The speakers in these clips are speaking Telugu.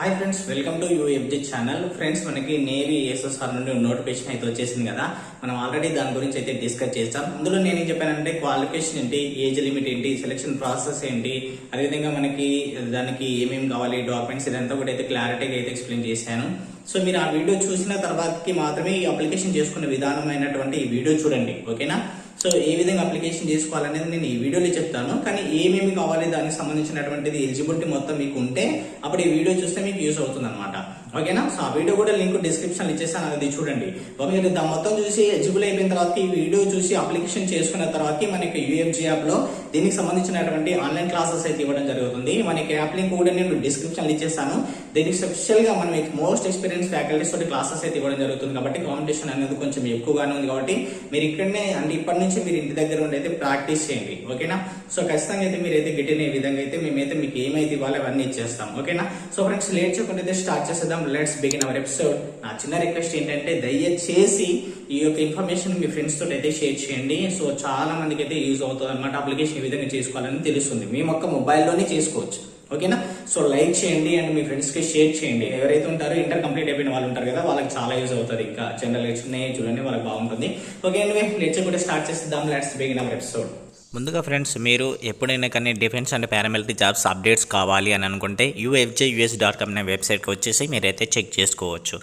Hi friends, welcome to UFG channel. Friends, మనకి నేవీ ఎస్ఎస్ఆర్ నుండి నోటిఫికేషన్ అయితే వచ్చేసింది కదా. మనం ఆల్రెడీ దాని గురించి అయితే డిస్కస్ చేస్తాం. అందులో నేనేం చెప్పానంటే క్వాలిఫికేషన్ ఏంటి, ఏజ్ లిమిట్ ఏంటి, సెలక్షన్ ప్రాసెస్ ఏంటి, అదేవిధంగా మనకి దానికి ఏమేమి కావాలి, డాక్యుమెంట్స్, ఇదంతా కూడా అయితే క్లారిటీగా అయితే ఎక్స్ప్లెయిన్ చేశాను. సో మీరు ఆ వీడియో చూసిన తర్వాతకి మాత్రమే ఈ అప్లికేషన్ చేసుకునే విధానమైనటువంటి ఈ వీడియో చూడండి, ఓకేనా. సో ఏ విధంగా అప్లికేషన్ చేసుకోవాలనేది నేను ఈ వీడియోలో చెప్తాను. కానీ ఏమేమి కావాలి, దానికి సంబంధించినటువంటిది ఎలిజిబిలిటీ మొత్తం మీకు ఉంటే అప్పుడు ఈ వీడియో చూస్తే మీకు యూస్ అవుతుంది అనమాట, ఓకేనా. సో ఆ వీడియో కూడా లింక్ డిస్క్రిప్షన్ ఇచ్చేస్తాను, అది చూడండి. మీరు మొత్తం చూసి ఎలిజిబుల్ అయిపోయిన తర్వాత ఈ వీడియో చూసి అప్లికేషన్ చేసుకున్న తర్వాత మనకి యూఎఫ్జి యాప్ లో దీనికి సంబంధించినటువంటి ఆన్లైన్ క్లాసెస్ అయితే ఇవ్వడం జరుగుతుంది. మనకి యాప్ లింక్ కూడా నేను డిస్క్రిప్షన్ ఇచ్చేస్తాను. దీనికి స్పెషల్ గా మనం మోస్ట్ ఎక్స్పీరియన్స్ ఫ్యాకల్టీస్ తోటి క్లాసెస్ అయితే ఇవ్వడం జరుగుతుంది. కాబట్టి కాంపిటీషన్ అనేది కొంచెం ఎక్కువగానే ఉంది. కాబట్టి మీరు ఇక్కడనే అంటే ఇప్పటి నుంచి మీరు ఇంటి దగ్గర ఉండి అయితే ప్రాక్టీస్ చేయండి, ఓకేనా. సో ఖచ్చితంగా అయితే మీరు అయితే గిట్టిన విధంగా అయితే మేమైతే మీకు ఏమైతే ఇవ్వాలి అవన్నీ ఇచ్చేస్తాం, ఓకేనా. సో ఫ్రెండ్స్, లేట్ చేయకుండా అయితే స్టార్ట్ చేసేద్దాం. Let's begin our episode. నా చిన్న రిక్వెస్ట్ ఏంటంటే దయచేసి ఈ యొక్క ఇన్ఫర్మేషన్ మీ ఫ్రెండ్స్ తోటి అయితే షేర్ చేయండి. సో చాలా మందికి అయితే యూజ్ అవుతుంది అనమాట. అప్లికేషన్ ఈ విధంగా చేసుకోవాలని తెలుస్తుంది, మీ ఒక్క మొబైల్లోనే చేసుకోవచ్చు, ఓకేనా. సో లైక్ చేయండి అండ్ మీ ఫ్రెండ్స్ కి షేర్ చేయండి. ఎవరైతే ఉంటారో ఇంటర్ కంప్లీట్ అయిపోయిన వాళ్ళు ఉంటారు కదా, వాళ్ళకి చాలా యూజ్ అవుతుంది. ఇంకా జనరల్ చిన్న చూడండి, వాళ్ళకి బాగుంటుంది. ఓకే అండి, లెట్స్ కూడా స్టార్ట్ చేద్దాం. Let's begin our episode. ముందుగా ఫ్రెండ్స్, మీరు ఎప్పుడైనా కానీ defence and paramilitary jobs updates కావాలి అని అనుకుంటే ufjus.com అనే వెబ్సైట్కి వచ్చేసి మీరైతే చెక్ చేసుకోవచ్చు.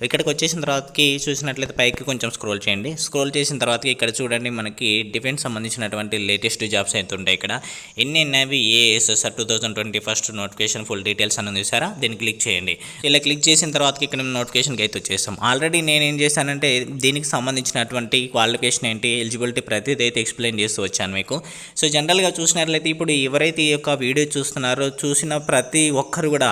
ఇక్కడికి వచ్చేసిన తర్వాతకి చూసినట్లయితే పైకి కొంచెం స్క్రోల్ చేయండి. స్క్రోల్ చేసిన తర్వాత ఇక్కడ చూడండి, మనకి డిఫెన్స్ సంబంధించినటువంటి లేటెస్ట్ జాబ్స్ అయితే ఉంటాయి. ఇక్కడ ఎన్ని అనేవి ఏఎస్ఎస్ఆర్ 2021 నోటిఫికేషన్ ఫుల్ డీటెయిల్స్ అని చూసారా, దీన్ని క్లిక్ చేయండి. ఇలా క్లిక్ చేసిన తర్వాత ఇక్కడ నోటిఫికేషన్కి అయితే వచ్చేస్తాం. ఆల్రెడీ నేను ఏం చేశానంటే దీనికి సంబంధించినటువంటి క్వాలిఫికేషన్ ఏంటి, ఎలిజిబిలిటీ ప్రతిదీ అయితే ఎక్స్ప్లెయిన్ చేస్తూ వచ్చాను మీకు. సో జనరల్గా చూసినట్లయితే ఇప్పుడు ఎవరైతే ఈ యొక్క వీడియో చూస్తున్నారో చూసిన ప్రతి ఒక్కరు కూడా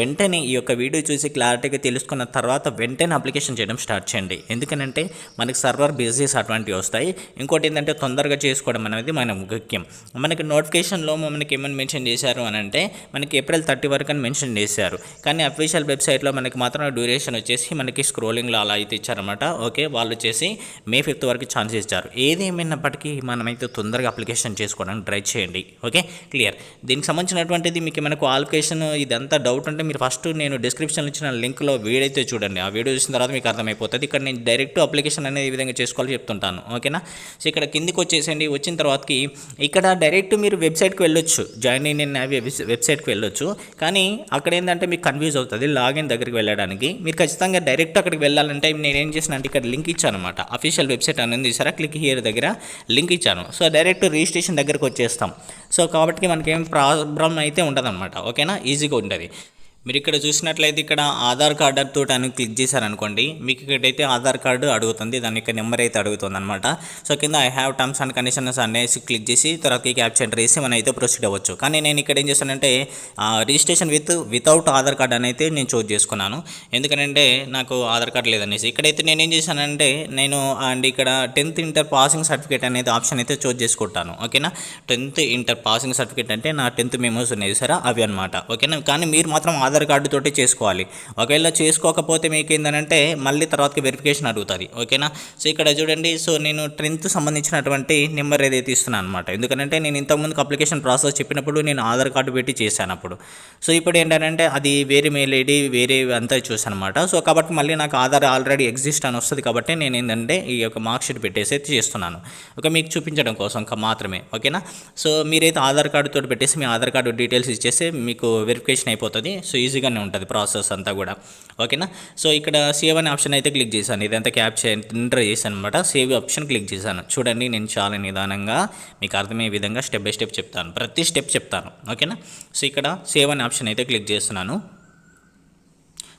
వెంటనే ఈ యొక్క వీడియో చూసి క్లారిటీగా తెలుసుకున్న తర్వాత వెంటనే అప్లికేషన్ చేయడం స్టార్ట్ చేయండి. ఎందుకంటే మనకి సర్వర్ బిజీస్ అటువంటివి వస్తాయి. ఇంకోటి ఏంటంటే తొందరగా చేసుకోవడం అనేది మన ముఖ్యం. మనకి నోటిఫికేషన్లో మనకి ఏమని మెన్షన్ చేశారు అని అంటే మనకి ఏప్రిల్ 30 వరకు అని మెన్షన్ చేశారు. కానీ అఫీషియల్ వెబ్సైట్లో మనకి మాత్రం డ్యూరేషన్ వచ్చేసి మనకి స్క్రోలింగ్లో అలా అయితే ఇచ్చారన్నమాట. ఓకే, వాళ్ళు వచ్చేసి May 5 వరకు ఛాన్స్ ఇచ్చారు. ఏది ఏమైనప్పటికీ మనమైతే తొందరగా అప్లికేషన్ చేసుకోవడానికి ట్రై చేయండి, ఓకే. క్లియర్. దీనికి సంబంధించినటువంటిది మీకు ఏమైనా క్వాలిఫికేషన్ ఇదంతా డౌట్ ఉంటే మీరు ఫస్ట్ నేను డిస్క్రిప్షన్లో ఇచ్చిన లింక్లో వీడైతే చూడండి. ఆ వీడియో చూసిన తర్వాత మీకు అర్థమైపోతుంది. ఇక్కడ నేను డైరెక్ట్ అప్లికేషన్ అనేది ఈ విధంగా చేసుకోవాలో చెప్తుంటాను, ఓకేనా. సో ఇక్కడ కిందికి వచ్చేసేయండి. వచ్చిన తర్వాతకి ఇక్కడ డైరెక్ట్ మీరు వెబ్సైట్కి వెళ్ళొచ్చు, జాయిన్ ఇన్ వెబ్సైట్కి వెళ్ళొచ్చు. కానీ అక్కడ ఏంటంటే మీకు కన్ఫ్యూజ్ అవుతుంది లాగిన్ దగ్గరికి వెళ్ళడానికి. మీరు ఖచ్చితంగా డైరెక్ట్ అక్కడికి వెళ్ళాలంటే నేను ఏం చేసిన అంటే ఇక్కడ లింక్ ఇచ్చాను అనమాట. అఫీషియల్ వెబ్సైట్ అనేది చూసారా, క్లిక్ హియర్ దగ్గర లింక్ ఇచ్చాను. సో డైరెక్ట్ రిజిస్ట్రేషన్ దగ్గరకు వచ్చేస్తాం. సో కాబట్టి మనకేం ప్రాబ్లం అయితే ఉండదన్నమాట, ఓకేనా. ఈజీగా ఉంటుంది. మీరు ఇక్కడ చూసినట్లయితే ఇక్కడ ఆధార్ కార్డుతో అని క్లిక్ చేశారనుకోండి, మీకు ఇక్కడైతే ఆధార్ కార్డు అడుగుతుంది, దాని యొక్క నెంబర్ అయితే అడుగుతుంది అనమాట. సో కింద I have terms and conditions అనేసి క్లిక్ చేసి తర్వాత క్యాప్చర్ ఎంటర్ చేసి మనం అయితే ప్రొసీడ్ అవ్వచ్చు. కానీ నేను ఇక్కడ ఏం చేశానంటే రిజిస్ట్రేషన్ వితౌట్ ఆధార్ కార్డ్ అని అయితే నేను చూస్ చేసుకున్నాను. ఎందుకంటే నాకు ఆధార్ కార్డు లేదనేసి. ఇక్కడైతే నేను ఏం చేశానంటే అండ్ ఇక్కడ 10th ఇంటర్ పాసింగ్ సర్టిఫికేట్ అనేది ఆప్షన్ అయితే చూస్ చేసుకుంటాను, ఓకేనా. 10th ఇంటర్ పాసింగ్ సర్టిఫికేట్ అంటే నా 10th మెమోస్ ఉన్నాయి సరే, అవి అనమాట, ఓకేనా. కానీ మీరు మాత్రం ఆధార్ కార్డు తోటి చేసుకోవాలి. ఒకవేళ చేసుకోకపోతే మీకు ఏంటంటే మళ్ళీ తర్వాతకి వెరిఫికేషన్ అడుగుతుంది, ఓకేనా. సో ఇక్కడ చూడండి, సో నేను 10th సంబంధించినటువంటి నెంబర్ ఏదైతే ఇస్తున్నాను అనమాట. ఎందుకంటే నేను ఇంతకుముందుకు అప్లికేషన్ ప్రాసెస్ చెప్పినప్పుడు నేను ఆధార్ కార్డు పెట్టి చేశాను అప్పుడు. సో ఇప్పుడు ఏంటంటే అది వేరే మెయిల్ ఐడి వేరే అంతా చూసాను అనమాట. సో కాబట్టి మళ్ళీ నాకు ఆధార్ ఆల్రెడీ ఎగ్జిస్ట్ అని వస్తుంది. కాబట్టి నేను ఏంటంటే ఈ యొక్క మార్క్ షీట్ పెట్టేసి అయితే చేస్తున్నాను, ఓకే, మీకు చూపించడం కోసం మాత్రమే, ఓకేనా. సో మీరైతే ఆధార్ కార్డుతో పెట్టేసి మీ ఆధార్ కార్డు డీటెయిల్స్ ఇచ్చేస్తే మీకు వెరిఫికేషన్ అయిపోతుంది. సో ఈజీగానే ఉంటుంది ప్రాసెస్ అంతా కూడా, ఓకేనా. సో ఇక్కడ సేవ్ అనే ఆప్షన్ అయితే క్లిక్ చేశాను. ఇదంతా క్యాప్చర్ ఎంటర్ చేశాను అనమాట. సేవ్ ఆప్షన్ క్లిక్ చేశాను. చూడండి, నేను చాలా నిదానంగా మీకు అర్థమయ్యే విధంగా స్టెప్ బై స్టెప్ చెప్తాను, ప్రతి స్టెప్ చెప్తాను, ఓకేనా. సో ఇక్కడ సేవ్ అనే ఆప్షన్ అయితే క్లిక్ చేస్తున్నాను.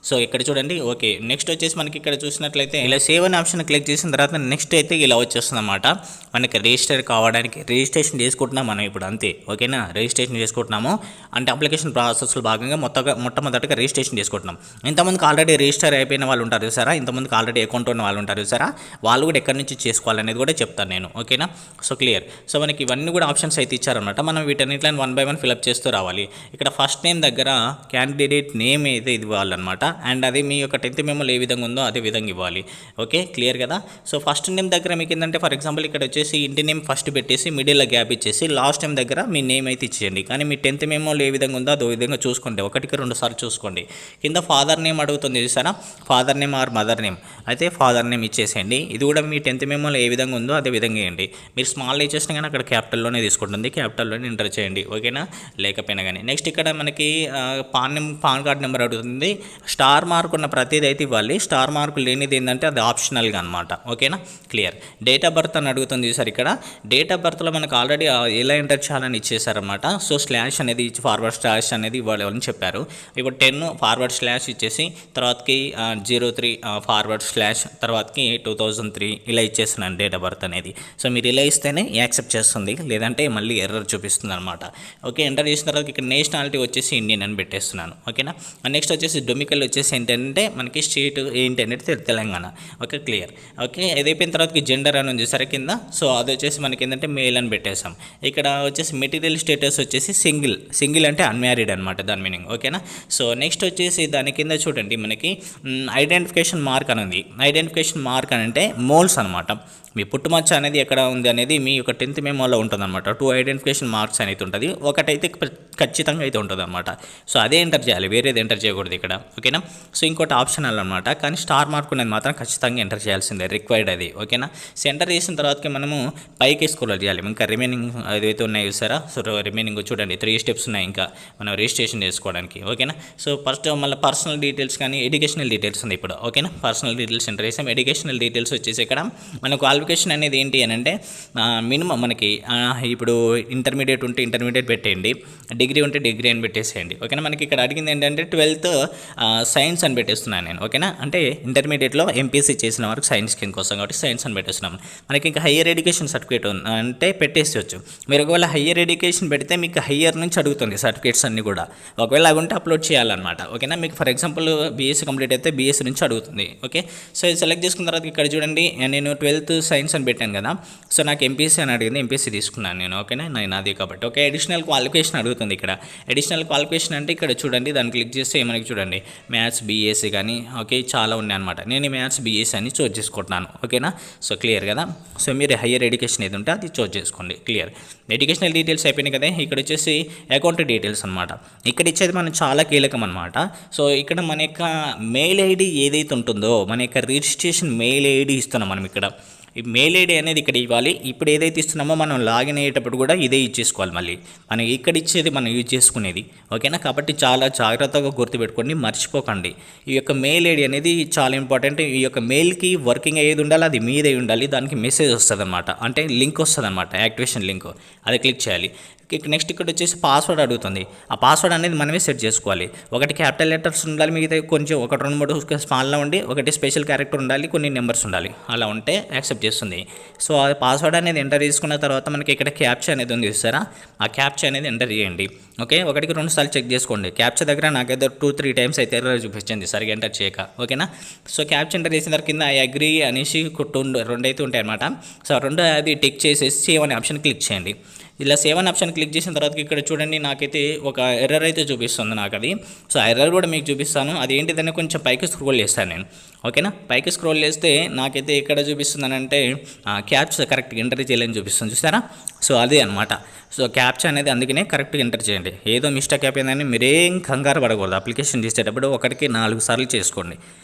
సో ఇక్కడ చూడండి, ఓకే. నెక్స్ట్ వచ్చేసి మనకి ఇక్కడ చూసినట్లయితే ఇలా సేవ్ అనే ఆప్షన్ క్లిక్ చేసిన తర్వాత నెక్స్ట్ అయితే ఇలా వచ్చేస్తుంది అనమాట. మనకి రిజిస్టర్ కావడానికి రిజిస్ట్రేషన్ చేసుకుంటున్నాం మనం ఇప్పుడు, అంతే, ఓకేనా. రిజిస్ట్రేషన్ చేసుకుంటున్నాము అంటే అప్లికేషన్ ప్రాసెస్లో భాగంగా మొట్టమొదటిగా రిజిస్ట్రేషన్ చేసుకుంటున్నాం. ఇంతమందికి ఆల్రెడీ రిజిస్టర్ అయిపోయిన వాళ్ళు ఉంటారు చూసారా, ఇంతమందికి ఆల్రెడీ అకౌంట్ ఉన్న వాళ్ళు ఉంటారు చూసారా, వాళ్ళు కూడా ఎక్కడి నుంచి చేసుకోవాలనేది కూడా చెప్తాను నేను, ఓకేనా. So clear. సో మనకి ఇవన్నీ కూడా ఆప్షన్స్ అయితే ఇచ్చారనమాట. మనం వీటన్నిటిని 1 by 1 ఫిల్అప్ చేస్తూ రావాలి. ఇక్కడ ఫస్ట్ నేమ్ దగ్గర క్యాండిడేట్ నేమ్ అయితే ఇది ఇవ్వాలన్నమాట. అండ్ అది మీ యొక్క 10th మెమోలో ఏ విధంగా ఉందో అదే విధంగా ఇవ్వాలి. ఓకే, క్లియర్ కదా. సో ఫస్ట్ నేమ్ దగ్గర మీకు ఏంటంటే ఫర్ ఎగ్జాంపుల్ ఇక్కడ వచ్చేసి ఇంటి నేమ్ ఫస్ట్ పెట్టేసి మిడిల్లో గ్యాప్ ఇచ్చేసి లాస్ట్ నేమ్ దగ్గర మీ నేమ్ అయితే ఇచ్చేయండి. కానీ మీ 10th మెమోలో ఏ విధంగా ఉందో అదో విధంగా చూసుకోండి, 1కి 2 సార్లు చూసుకోండి. కింద ఫాదర్ నేమ్ అడుగుతుంది చూసారా, father name or mother name, అయితే ఫాదర్ నేమ్ ఇచ్చేసేయండి. ఇది కూడా మీ 10th మెమోలో ఏ విధంగా ఉందో అదే విధంగా వేయండి. మీరు స్మాల్ ఇచ్చేసినా కానీ అక్కడ క్యాపిటల్లోనే తీసుకుంటుంది, క్యాపిటల్లోనే ఎంటర్ చేయండి. ఓకేనా, లేకపోయినా కానీ. నెక్స్ట్ ఇక్కడ మనకి పాన్ కార్డ్ నెంబర్ అడుగుతుంది. స్టార్ మార్క్ ఉన్న ప్రతిదీ అయితే ఇవ్వాలి, స్టార్ మార్క్ లేనిది ఏంటంటే అది ఆప్షనల్గా అనమాట. ఓకేనా, క్లియర్. డేట్ ఆఫ్ బర్త్ అని అడుగుతుంది సార్. ఇక్కడ డేట్ ఆఫ్ బర్త్లో మనకు ఆల్రెడీ ఎలా ఎంటర్ చేయాలని ఇచ్చేసారనమాట. సో స్లాష్ అనేది ఇచ్చి ఫార్వర్డ్ స్లాష్ అనేది ఇవ్వాలి అని చెప్పారు. ఇప్పుడు 10 ఫార్వర్డ్ స్లాష్ ఇచ్చేసి తర్వాతకి 03 ఫార్వర్డ్ స్లాష్ తర్వాతకి 2003 ఇలా ఇచ్చేస్తున్నాను డేట్ ఆఫ్ బర్త్ అనేది. సో మీరు ఇలా ఇస్తేనే యాక్సెప్ట్ చేస్తుంది, లేదంటే మళ్ళీ ఎర్రర్ చూపిస్తుంది అనమాట. ఓకే, ఎంటర్ చేసిన తర్వాత ఇక్కడ నేషనాలిటీ వచ్చేసి ఇండియన్ అని పెట్టేస్తున్నాను. ఓకేనా, నెక్స్ట్ వచ్చేసి డొమికల్ వచ్చేసి ఏంటంటే మనకి స్టేట్ ఏంటి అనేది తెలంగాణ. Okay, clear. ఓకే, ఇది అయిపోయిన తర్వాత జెండర్ అని ఉంది సరే కింద. సో అది వచ్చేసి మనకి ఏంటంటే మేల్ అని పెట్టేసాం. ఇక్కడ వచ్చేసి మెటీరియల్ స్టేటస్ వచ్చేసి సింగిల్ అంటే అన్మ్యారీడ్ అనమాట దాని మీనింగ్. ఓకేనా, సో నెక్స్ట్ వచ్చేసి దాని కింద చూడండి మనకి ఐడెంటిఫికేషన్ మార్క్ అని ఉంది. ఐడెంటిఫికేషన్ మార్క్ అని అంటే మోల్స్ అనమాట. మీ పుట్టుమచ్చ అనేది ఎక్కడ ఉంది అనేది మీ యొక్క 10th మెమోలో ఉంటుంది అనమాట. 2 ఐడెంటిఫికేషన్ మార్క్స్ అనేది ఉంటుంది, ఒకటైతే ఖచ్చితంగా అయితే ఉంటుంది అనమాట. సో అదే ఎంటర్ చేయాలి, వేరేది ఎంటర్ చేయకూడదు ఇక్కడ. ఓకేనా, సో ఇంకోటి ఆప్షనల్ అనమాట, కానీ స్టార్ మార్క్ అనేది మాత్రం ఖచ్చితంగా ఎంటర్ చేయాల్సిందే, రిక్వైర్డ్ అది. ఓకేనా, సో ఎంటర్ చేసిన తర్వాతకి మనము పైకి స్క్రోల్ చేయాలి. ఇంకా రిమైనింగ్ ఏదైతే ఉన్నాయో చూసారా, సో రిమైనింగ్ చూడండి 3 స్టెప్స్ ఉన్నాయి ఇంకా మనం రిజిస్ట్రేషన్ చేసుకోవడానికి. ఓకేనా, సో ఫస్ట్ మళ్ళీ పర్సనల్ డీటెయిల్స్ కానీ ఎడ్యుకేషనల్ డీటెయిల్స్ ఉంది ఇప్పుడు. ఓకేనా, పర్సనల్ డీటెయిల్స్ ఎంటర్ చేసాం. ఎడ్యుకేషనల్ డీటెయిల్స్ వచ్చేసి ఇక్కడ మన క్వాలిఫికేషన్ అనేది ఏంటి అని అంటే మినిమం మనకి ఇప్పుడు ఇంటర్మీడియట్ ఉంటే ఇంటర్మీడియట్ పెట్టేయండి, డిగ్రీ ఉంటే డిగ్రీ అని పెట్టేసేయండి. ఓకేనా, మనకి ఇక్కడ అడిగింది ఏంటంటే 12th సైన్స్ అని పెట్టేస్తున్నాను నేను. ఓకేనా, అంటే ఇంటర్మీడియట్లో ఎంపీసీ చేసిన వరకు సైన్స్ కిందకి వస్తాం కాబట్టి సైన్స్ అని పెట్టేస్తున్నాం. మనకి ఇంకా హయ్యర్ ఎడ్యుకేషన్ సర్టిఫికేట్ అంటే పెట్టేసేయచ్చు. మీరు ఒకవేళ హయ్యర్ ఎడ్యుకేషన్ పెడితే మీకు హయ్యర్ నుంచి అడుగుతుంది సర్టిఫికేట్స్ అన్నీ కూడా. ఒకవేళ అవి ఉంటే అప్లోడ్ చేయాలన్నమాట. ఓకేనా, మీకు ఫర్ ఎగ్జాంపుల్ బీఎస్సీ కంప్లీట్ అయితే బీఎస్సీ నుంచి అడుగుతుంది. ఓకే, సో ఇది సెలెక్ట్ చేసుకున్న తర్వాత ఇక్కడ చూడండి నేను 12th సైన్స్ అని పెట్టాను కదా. సో నాకు ఎంపీసీ అని అడిగింది, ఎంపీసీ తీసుకున్నాను నేను. ఓకేనా, నేను అది కాబట్టి. ఓకే, అడిషనల్ క్వాలిఫికేషన్ అడుగుతుంది ఇక్కడ. అడిషనల్ క్వాలిఫికేషన్ అంటే ఇక్కడ చూడండి దాన్ని క్లిక్ చేస్తే మనకి చూడండి మ్యాథ్స్ బీఎస్సీ కానీ ఓకే చాలా ఉన్నాయి అనమాట. నేను మ్యాథ్స్ బీఎస్సీ అని చూస్ చేసుకుంటున్నాను. ఓకేనా, సో క్లియర్ కదా. సో మీరు హయ్యర్ ఎడ్యుకేషన్ ఏది ఉంటే అది చూస్ చేసుకోండి. క్లియర్. ఎడ్యుకేషనల్ డీటెయిల్స్ అయిపోయినాయి కదా. ఇక్కడ వచ్చేసి అకౌంట్ డీటెయిల్స్ అనమాట. ఇక్కడ ఇచ్చేది మనం చాలా కీలకం అనమాట. సో ఇక్కడ మన యొక్క మెయిల్ ఐడి ఏదైతే ఉంటుందో మన యొక్క రిజిస్ట్రేషన్ మెయిల్ ఐడి ఇస్తున్నాం మనం ఇక్కడ. ఈ మెయిల్ ఐడి అనేది ఇక్కడ ఇవ్వాలి. ఇప్పుడు ఏదైతే ఇస్తున్నామో మనం లాగిన్ అయ్యేటప్పుడు కూడా ఇదే ఇచ్చేసుకోవాలి. మళ్ళీ మనం ఇక్కడ ఇచ్చేది మనం యూజ్ చేసుకునేది. ఓకేనా, కాబట్టి చాలా జాగ్రత్తగా గుర్తుపెట్టుకోండి, మర్చిపోకండి. ఈ యొక్క మెయిల్ ఐడి అనేది చాలా ఇంపార్టెంట్. ఈ యొక్క మెయిల్కి వర్కింగ్ అయ్యేది ఉండాలి, అది మీదే ఉండాలి. దానికి మెసేజ్ వస్తుంది అనమాట, అంటే లింక్ వస్తుంది అనమాట, యాక్టివేషన్ లింక్, అది క్లిక్ చేయాలి. నెక్స్ట్ ఇక్కడ వచ్చేసి పాస్వర్డ్ అడుగుతుంది. ఆ పాస్వర్డ్ అనేది మనమే సెట్ చేసుకోవాలి. ఒకటి క్యాపిటల్ లెటర్స్ ఉండాలి, మిగతా కొంచెం 1, 2, 3 స్మాల్లో ఉండి ఒకటి స్పెషల్ క్యారెక్టర్ ఉండాలి, కొన్ని నెంబర్స్ ఉండాలి. అలా ఉంటే యాక్సెప్ట్ చేస్తుంది. సో ఆ పాస్వర్డ్ అనేది ఎంటర్ చేసుకున్న తర్వాత మనకి ఇక్కడ క్యాప్చా అనేది ఉంది చూస్తారా, ఆ క్యాప్చా అనేది ఎంటర్ చేయండి. ఓకే, 1కి 2 సార్లు చెక్ చేసుకోండి. క్యాప్చా దగ్గర నాకైతే 2-3 టైమ్స్ అయితే ఎర్రర్ చూపించింది సరిగా ఎంటర్ చేయక. ఓకేనా, సో క్యాప్చా ఎంటర్ చేసిన తర్వాత కింద ఐ అగ్రీ అనేసి 2 అయితే ఉంటాయి అనమాట. సో 2 అది టిక్ చేసేసి సేవ్ అనే ఆప్షన్ క్లిక్ చేయండి. ఇలా సేవ్ అనే ఆప్షన్ క్లిక్ చేసిన తర్వాత ఇక్కడ చూడండి నాకైతే ఒక ఎర్రర్ అయితే చూపిస్తుంది నాకు అది. సో ఆ ఎర్రర్ కూడా మీకు చూపిస్తాను, అది ఏంటిదని కొంచెం పైకి స్క్రోల్ చేస్తాను నేను. ఓకేనా, పైకి స్క్రోల్ చేస్తే నాకైతే ఎక్కడ చూపిస్తుందనంటే క్యాప్చా కరెక్ట్గా ఎంటర్ చేయలేని చూపిస్తుంది చూస్తారా. సో అదే అనమాట. సో క్యాప్చా అనేది అందుకనే కరెక్ట్గా ఎంటర్ చేయండి. ఏదో మిస్టేక్ అయిపోయిందని మీరేం కంగారు పడకూడదు. అప్లికేషన్ చేసేటప్పుడు 1కి 4 సార్లు చేసుకోండి.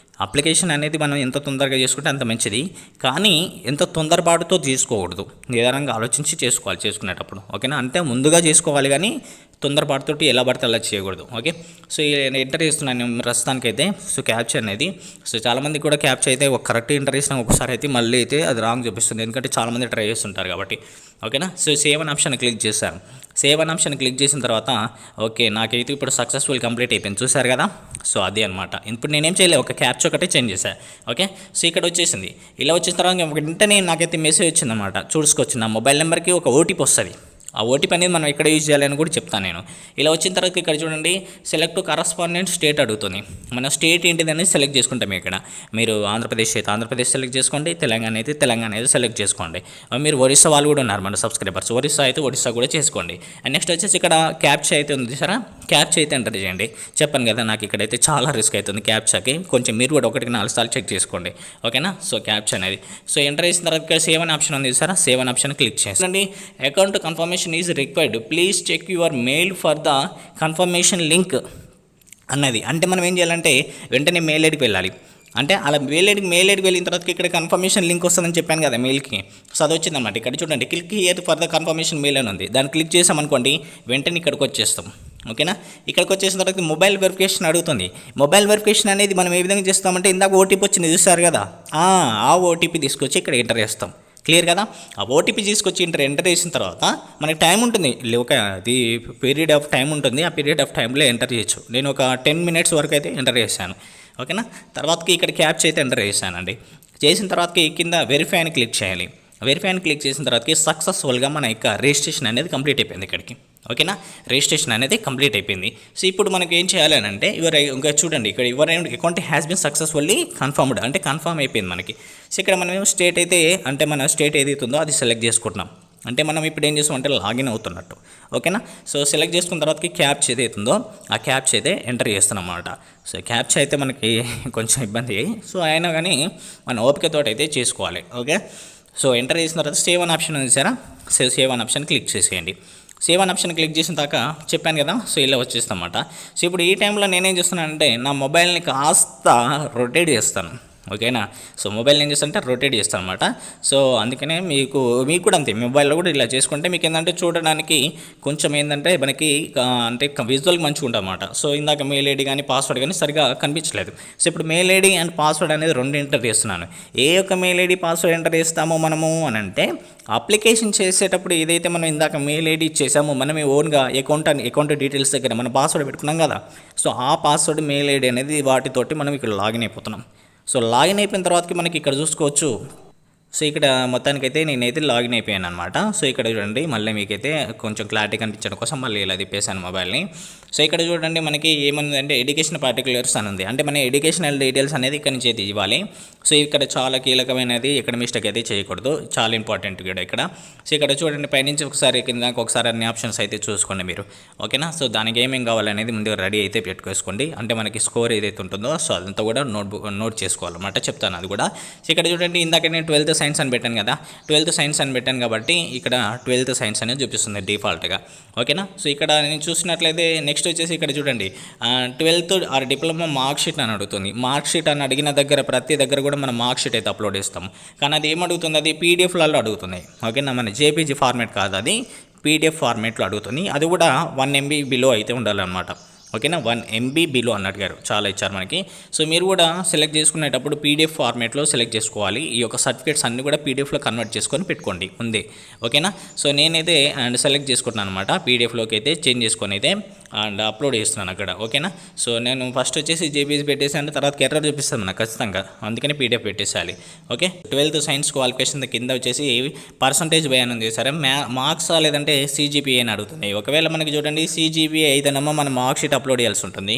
అప్లికేషన్ అనేది మనం ఎంత తొందరగా చేసుకుంటే అంత మంచిది, కానీ ఎంత తొందరపాటుతో చేసుకోకూడదు. నిదానంగా ఆలోచించి చేసుకోవాలి చేసుకునేటప్పుడు. ఓకేనా, అంటే ముందుగా చేసుకోవాలి కానీ తొందరపాటుతోటి ఎలా పడితే అలా చేయకూడదు. ఓకే, సో ఎంటర్ చేస్తున్నాను నేను ప్రస్తుతానికైతే. సో క్యాప్చా అనేది సో చాలామంది కూడా క్యాప్చా అయితే ఒక కరెక్ట్ ఎంటర్ చేసినా ఒకసారి అయితే మళ్ళీ అయితే అది రాంగ్ చూపిస్తుంది, ఎందుకంటే చాలామంది ట్రై చేస్తుంటారు కాబట్టి. ఓకేనా, సో సేవ్ అనే ఆప్షన్ క్లిక్ చేశాను. సేవ్ అనే ఆప్షన్ క్లిక్ చేసిన తర్వాత ఓకే నాకైతే ఇప్పుడు సక్సెస్ఫుల్ కంప్లీట్ అయిపోయింది చూసారు కదా. సో అది అనమాట. ఇప్పుడు నేనేం చేయలేదు, ఒక క్యాప్చా ఒకటే చేంజ్ చేశాను. ఓకే, సో ఇక్కడ వచ్చేసింది. ఇలా వచ్చిన తర్వాత వెంటనే నాకైతే మెసేజ్ వచ్చిందనమాట. చూసుకోవచ్చు, నా మొబైల్ నెంబర్కి ఒక ఓటీపీ వస్తుంది. ఆ ఓటీపీ అనేది మనం ఎక్కడ యూజ్ చేయాలని కూడా చెప్తాను నేను. ఇలా వచ్చిన తర్వాత ఇక్కడ చూడండి సెలెక్ట్ కరస్పాండెంట్ స్టేట్ అడుగుతుంది. మన స్టేట్ ఏంటిది అనేది సెలెక్ట్ చేసుకుంటాం. ఇక్కడ మీరు ఆంధ్రప్రదేశ్ అయితే ఆంధ్రప్రదేశ్ సెలెక్ట్ చేసుకోండి, తెలంగాణ అయితే తెలంగాణ అయితే సెలెక్ట్ చేసుకోండి. మీరు ఒరిస్సా వాళ్ళు కూడా ఉన్నారు మన సబ్స్క్రైబర్స్, ఒరిస్సా అయితే ఒరిస్సా కూడా చేసుకోండి. అండ్ నెక్స్ట్ వచ్చేసి ఇక్కడ క్యాప్చా అయితే ఉంది సరే, క్యాప్చా అయితే ఎంటర్ చేయండి. చెప్పాను కదా నాకు ఇక్కడైతే చాలా రిస్క్ అవుతుంది క్యాప్చాకి, కొంచెం మీరు కూడా 1-4 సార్లు చెక్ చేసుకోండి ఓకేనా. సో క్యాప్చా అనేది సో ఎంటర్ చేసిన తర్వాత సేవ్ అనే ఆప్షన్ ఉంది సార్, సేవ్ అనే ఆప్షన్ క్లిక్ చేయండి. Account confirmation is required, please check your mail for the confirmation link అన్నది. అంటే మనం ఏం చేయాలంటే వెంటనే మెయిల్ ఐడికి వెళ్ళాలి. అంటే అలా మెయిల్ ఐడికి వెళ్ళిన తర్వాత ఇక్కడ కన్ఫర్మేషన్ లింక్ వస్తుందని చెప్పాను కదా మెయిల్కి. సో అది వచ్చిందన్నమాట. ఇక్కడ చూడండి click here for the confirmation mail అని ఉంది, దాన్ని క్లిక్ చేసామనుకోండి వెంటనే ఇక్కడికి వచ్చేస్తాం ఓకేనా. ఇక్కడికి వచ్చేసిన తర్వాత మొబైల్ వెరిఫికేషన్ అడుగుతుంది. మొబైల్ వెరిఫికేషన్ అనేది మనం ఏ విధంగా చేస్తామంటే ఇందాక ఓటీపీ వచ్చింది చూస్తారు కదా, ఆ ఓటీపీ తీసుకొచ్చి ఇక్కడ ఎంటర్ చేస్తాం. క్లియర్ కదా. ఆ ఓటీపీ తీసుకొచ్చి ఎంటర్ చేసిన తర్వాత మనకి టైం ఉంటుంది, ఒక అది పీరియడ్ ఆఫ్ టైం ఉంటుంది. ఆ పీరియడ్ ఆఫ్ టైంలో ఎంటర్ చేయొచ్చు. నేను ఒక 10 minutes వరకు అయితే ఎంటర్ చేశాను ఓకేనా. తర్వాతకి ఇక్కడ క్యాప్చా అయితే ఎంటర్ చేశానండి. చేసిన తర్వాతకి కింద వెరిఫై అని క్లిక్ చేయాలి. వెరిఫై అని క్లిక్ చేసిన తర్వాతకి సక్సెస్ఫుల్గా మన యొక్క రిజిస్ట్రేషన్ అనేది కంప్లీట్ అయిపోయింది ఇక్కడికి ఓకేనా. రిజిస్ట్రేషన్ అనేది కంప్లీట్ అయిపోయింది. సో ఇప్పుడు మనకి ఏం చేయాలి అని అంటే ఇంకా చూడండి ఇక్కడ your account has been successfully confirmed అంటే కన్ఫర్మ్ అయిపోయింది మనకి. సో ఇక్కడ మనం స్టేట్ అయితే అంటే మన స్టేట్ ఏదైతుందో అది సెలెక్ట్ చేసుకుంటున్నాం. అంటే మనం ఇప్పుడు ఏం చేస్తామంటే లాగిన్ అవుతున్నట్టు ఓకేనా. సో సెలెక్ట్ చేసుకున్న తర్వాతకి క్యాప్చా ఏదైతుందో ఆ క్యాప్చా అయితే ఎంటర్ చేస్తున్నాం అన్నమాట. సో క్యాప్చా అయితే మనకి కొంచెం ఇబ్బంది, సో అయినా కానీ మన ఓపికతో అయితే చేసుకోవాలి ఓకే. సో ఎంటర్ చేసిన తర్వాత సేవ్ అనే ఆప్షన్ ఉంది సారా, సేవ్ అనే ఆప్షన్ క్లిక్ చేసేయండి. సేవ్ అనే ఆప్షన్ క్లిక్ చేసిన దాకా చెప్పాను కదా, సో ఇలా వచ్చేస్తామన్నమాట. సో ఇప్పుడు ఈ టైంలో నేనేం చేస్తున్నానంటే నా మొబైల్ని కాస్త రొటేట్ చేస్తాను ఓకేనా. సో మొబైల్ ఏం చేస్తానంటే రొటేట్ చేస్తాను అనమాట. సో అందుకనే మీకు కూడా అంతే, మొబైల్లో కూడా ఇలా చేసుకుంటే మీకు ఏంటంటే చూడడానికి కొంచెం ఏంటంటే మనకి అంటే విజువల్గా మంచిగా ఉంటుంది అనమాట. సో ఇందాక మెయిల్ ఐడి కానీ పాస్వర్డ్ కానీ సరిగా కనిపించలేదు. సో ఇప్పుడు మెయిల్ ఐడి అండ్ పాస్వర్డ్ అనేది 2 ఎంటర్ చేస్తున్నాను. ఏ యొక్క మెయిల్ ఐడి పాస్వర్డ్ ఎంటర్ చేస్తామో మనము అని అంటే అప్లికేషన్ చేసేటప్పుడు ఏదైతే మనం ఇందాక మెయిల్ ఐడి ఇచ్చేసామో మనమే ఓన్గా అకౌంట్ డీటెయిల్స్ దగ్గర మన పాస్వర్డ్ పెట్టుకున్నాం కదా, సో ఆ పాస్వర్డ్ మెయిల్ ఐడి అనేది వాటితోటి మనం ఇక్కడ లాగిన్ అయిపోతున్నాం. సో లాగిన్ అయిపోయిన తర్వాతకి మనకి ఇక్కడ చూసుకోవచ్చు. సో ఇక్కడ మొత్తానికైతే నేనైతే లాగిన్ అయిపోయాను అనమాట. సో ఇక్కడ చూడండి మళ్ళీ మీకైతే కొంచెం క్లారిటీ కనిపించడం కోసం మళ్ళీ ఇలా తిప్పేశాను మొబైల్ని. సో ఇక్కడ చూడండి మనకి ఏముందంటే ఎడ్యుకేషన్ పర్టికులర్స్ అని ఉంది. అంటే మన ఎడ్యుకేషనల్ డీటెయిల్స్ అనేది ఇక్కడ నుంచి అయితే ఇవ్వాలి. సో ఇక్కడ చాలా కీలకమైనది, ఇక్కడ మిస్టేక్ అయితే చేయకూడదు, చాలా ఇంపార్టెంట్ కూడా ఇక్కడ. సో ఇక్కడ చూడండి పైనుంచి ఒకసారి కిందకి ఒకసారి అన్ని ఆప్షన్స్ అయితే చూసుకోండి మీరు ఓకేనా. సో దానికి ఏమేమి కావాలనేది ముందుగా రెడీ అయితే పెట్టుకోసుకోండి. అంటే మనకి స్కోర్ ఏదైతే ఉంటుందో సో అదంతా కూడా నోట్ చేసుకోవాలన్నమాట, చెప్తాను అది కూడా. సో ఇక్కడ చూడండి ఇందాక నేను 12th సైన్స్ అని పెట్టాను కదా, 12th సైన్స్ అని పెట్టాను కాబట్టి ఇక్కడ 12th సైన్స్ అనేది చూపిస్తుంది డిఫాల్ట్గా ఓకేనా. సో ఇక్కడ నేను చూసినట్లయితే నెక్స్ట్ వచ్చేసి ఇక్కడ చూడండి 12th or diploma mark sheet అని అడుగుతుంది. మార్క్ షీట్ అని అడిగిన దగ్గర ప్రతి దగ్గర కూడా మనం మార్క్ షీట్ అయితే అప్లోడ్ చేస్తాం. కానీ అది ఏమడుగుతుంది, అది పీడిఎఫ్లలో అడుగుతుంది ఓకేనా. మన జేపీజీ ఫార్మేట్ కాదు, అది పీడిఎఫ్ ఫార్మేట్లో అడుగుతుంది. అది కూడా 1 MB బిలో అయితే ఉండాలన్నమాట ఓకేనా. 1 MB బిలో అన్నట్టు గారు చాలా ఇచ్చారు మనకి. సో మీరు కూడా సెలెక్ట్ చేసుకునేటప్పుడు పీడిఎఫ్ ఫార్మేట్లో సెలెక్ట్ చేసుకోవాలి. ఈ యొక్క సర్టిఫికేట్స్ అన్నీ కూడా పీడిఎఫ్లో కన్వర్ట్ చేసుకొని పెట్టుకోండి ముందే ఓకేనా. సో నేనైతే అండ్ సెలెక్ట్ చేసుకుంటున్నాను అనమాట, పీడిఎఫ్లోకి అయితే చేంజ్ చేసుకొని అయితే అండ్ అప్లోడ్ చేస్తున్నాను అక్కడ ఓకేనా. సో నేను ఫస్ట్ వచ్చేసి జేపీజీ పెట్టేసాను, తర్వాత ఎర్రర్ చూపిస్తాను మనకు ఖచ్చితంగా, అందుకని పీడిఎఫ్ పెట్టేసాలి ఓకే. 12th సైన్స్ క్వాలిఫికేషన్ కింద వచ్చేసి పర్సంటేజ్ బయాన్ ఉంది సరే, మార్క్స్ లేదంటే CGPA అని అడుగుతుంది. ఒకవేళ మనకి చూడండి CGPA అయితేనమ్మా మన మార్క్ షీట్ అప్లోడ్ చేయాల్సి ఉంటుంది.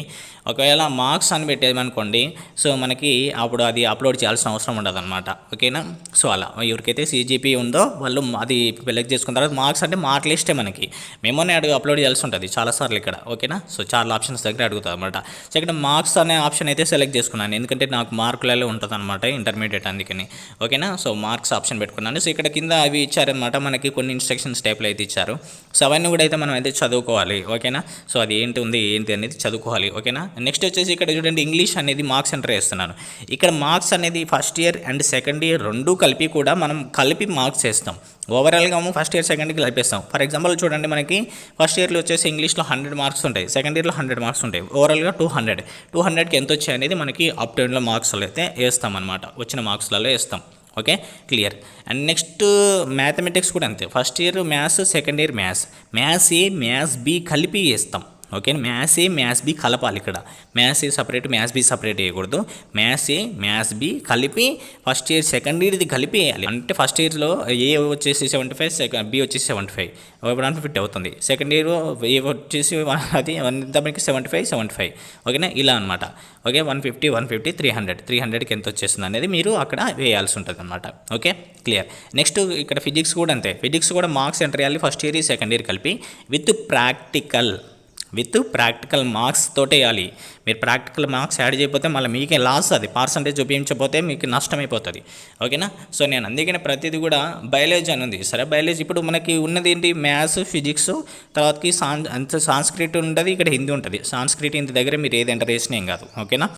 ఒకవేళ మార్క్స్ అని పెట్టేమనుకోండి సో మనకి అప్పుడు అది అప్లోడ్ చేయాల్సిన అవసరం ఉండదు అనమాట ఓకేనా. సో అలా ఎవరికైతే CGPA ఉందో వాళ్ళు అది సెలెక్ట్ చేసుకున్న తర్వాత మార్క్స్ అంటే మార్క్ లిస్టే మనకి మెమోని అప్లోడ్ చేయాల్సి ఉంటుంది చాలాసార్లు ఇక్కడ ఓకేనా. సో చాలా ఆప్షన్స్ దగ్గర అడుగుతుంది అనమాట. సో ఇక్కడ మార్క్స్ అనే ఆప్షన్ అయితే సెలెక్ట్ చేసుకున్నాను, ఎందుకంటే నాకు మార్కులలో ఉంటుంది అనమాట ఇంటర్మీడియట్ అందుకని ఓకేనా. సో మార్క్స్ ఆప్షన్ పెట్టుకున్నాను. సో ఇక్కడ కింద అవి ఇచ్చారనమాట మనకి కొన్ని ఇన్స్ట్రక్షన్స్ టైప్లో అయితే ఇచ్చారు. సో అవన్నీ కూడా అయితే మనం అయితే చదువుకోవాలి ఓకేనా. సో అది ఏంటి అనేది చదువుకోవాలి ఓకేనా. నెక్స్ట్ వచ్చేసి ఇక్కడ చూడండి ఇంగ్లీష్ అనేది మార్క్స్ ఎంటర్ చేస్తున్నాను. ఇక్కడ మార్క్స్ అనేది first year and second year రెండు కలిపి కూడా మనం కలిపి మార్క్స్ వేస్తాం. ఓవరాల్గా ఫస్ట్ ఇయర్ సెకండ్ ఇయర్కి కలిపేస్తాం. ఫర్ ఎగ్జాంపుల్ చూడండి మనకి ఫస్ట్ ఇయర్లో వచ్చేసి ఇంగ్లీష్లో 100 మార్క్స్ ఉంటాయి, సెకండ్ ఇయర్లో 100 మార్క్స్ ఉంటాయి, ఓవరాల్గా 200కి ఎంత వచ్చాయి అనేది మనకి అప్ టు ఎండ్లో మార్క్స్లో అయితే వేస్తాం అనమాట, వచ్చిన మార్క్స్లలో వేస్తాం okay clear. And next mathematics కూడా అంతే, first year maths second year maths A maths B కలిపి వేస్తాం ఓకే, మ్యాథ్స్ ఏ మ్యాథ్స్ బి కలపాలి. ఇక్కడ maths A separate, maths be separate వేయకూడదు. మ్యాథ్స్ ఏ మ్యాథ్స్ బి కలిపి ఫస్ట్ ఇయర్ సెకండ్ ఇయర్ ఇది కలిపి వేయాలి. అంటే ఫస్ట్ ఇయర్లో ఏ వచ్చేసి 75, సెకండ్ బి వచ్చేసి 75, 150 అవుతుంది. సెకండ్ ఇయర్ ఏ వచ్చేసి అది 75, ఓకేనా, ఇలా అనమాట. ఓకే, 150, 150, 300కి ఎంత వచ్చేస్తుంది అనేది మీరు అక్కడ వేయాల్సి ఉంటుంది అనమాట. Okay, clear. నెక్స్ట్ ఇక్కడ ఫిజిక్స్ కూడా అంతే. ఫిజిక్స్ కూడా మార్క్స్ ఎంటర్ చేయాలి ఫస్ట్ ఇయర్ సెకండ్ ఇయర్ కలిపి విత్ ప్రాక్టికల్ మార్క్స్ తోటే వేయాలి. మీరు ప్రాక్టికల్ మార్క్స్ యాడ్ చేయకపోతే మళ్ళీ మీకే లాస్, అది పర్సంటేజ్ చూపించకపోతే మీకు నష్టమైపోతుంది. ఓకేనా. సో నేను అందుకనే ప్రతిదీ కూడా బయాలజీ అని ఉంది సరే. బయాలజీ ఇప్పుడు మనకి ఉన్నది ఏంటి, మ్యాథ్స్, ఫిజిక్స్, తర్వాతకి సాంస్క్రిట్ ఉంటుంది, ఇక్కడ హిందీ ఉంటుంది. సాంస్క్రిట్ హిందీ దగ్గర మీరు ఏది ఎంటర్ చేసినా ఏం కాదు. ఓకేనా.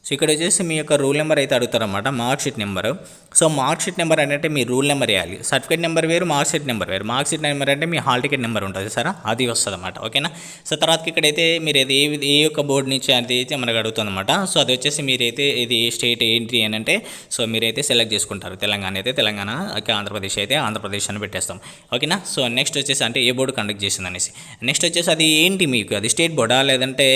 సో ఇక్కడ వచ్చేసి మీ యొక్క రూల్ నెంబర్ అయితే అడుగుతారన్నమాట, mark sheet number. So mark sheet number అంటే మీ రూల్ నెంబర్ వేయాలి. సర్టిఫికేట్ నెంబర్ వేరు, మార్క్ షీట్ నెంబర్ వేరు. మార్క్ షీట్ నెంబర్ అంటే మీ హాల్ టికెట్ నెంబర్ ఉంటుంది సరే, అది వస్తుంది అన్నమాట. ఓకేనా. సో తర్వాతకి ఇక్కడైతే మీరు ఏది ఏ యొక్క బోర్డు నుంచి అది అయితే మనకు అడుగుతుంది అనమాట. సో అది వచ్చేసి మీరైతే ఇది స్టేట్ ఏంటి అని అంటే సో మీరైతే సెలెక్ట్ చేసుకుంటారు. తెలంగాణ అయితే తెలంగాణ, ఆంధ్రప్రదేశ్ అయితే ఆంధ్రప్రదేశ్ అని పెట్టేస్తాం. ఓకేనా. సో నెక్స్ట్ వచ్చేసి అంటే ఏ బోర్డు కండక్ట్ చేసింది అనేసి. నెక్స్ట్ వచ్చేసి అది ఏంటి మీకు, అది స్టేట్ బోర్డా లేదంటే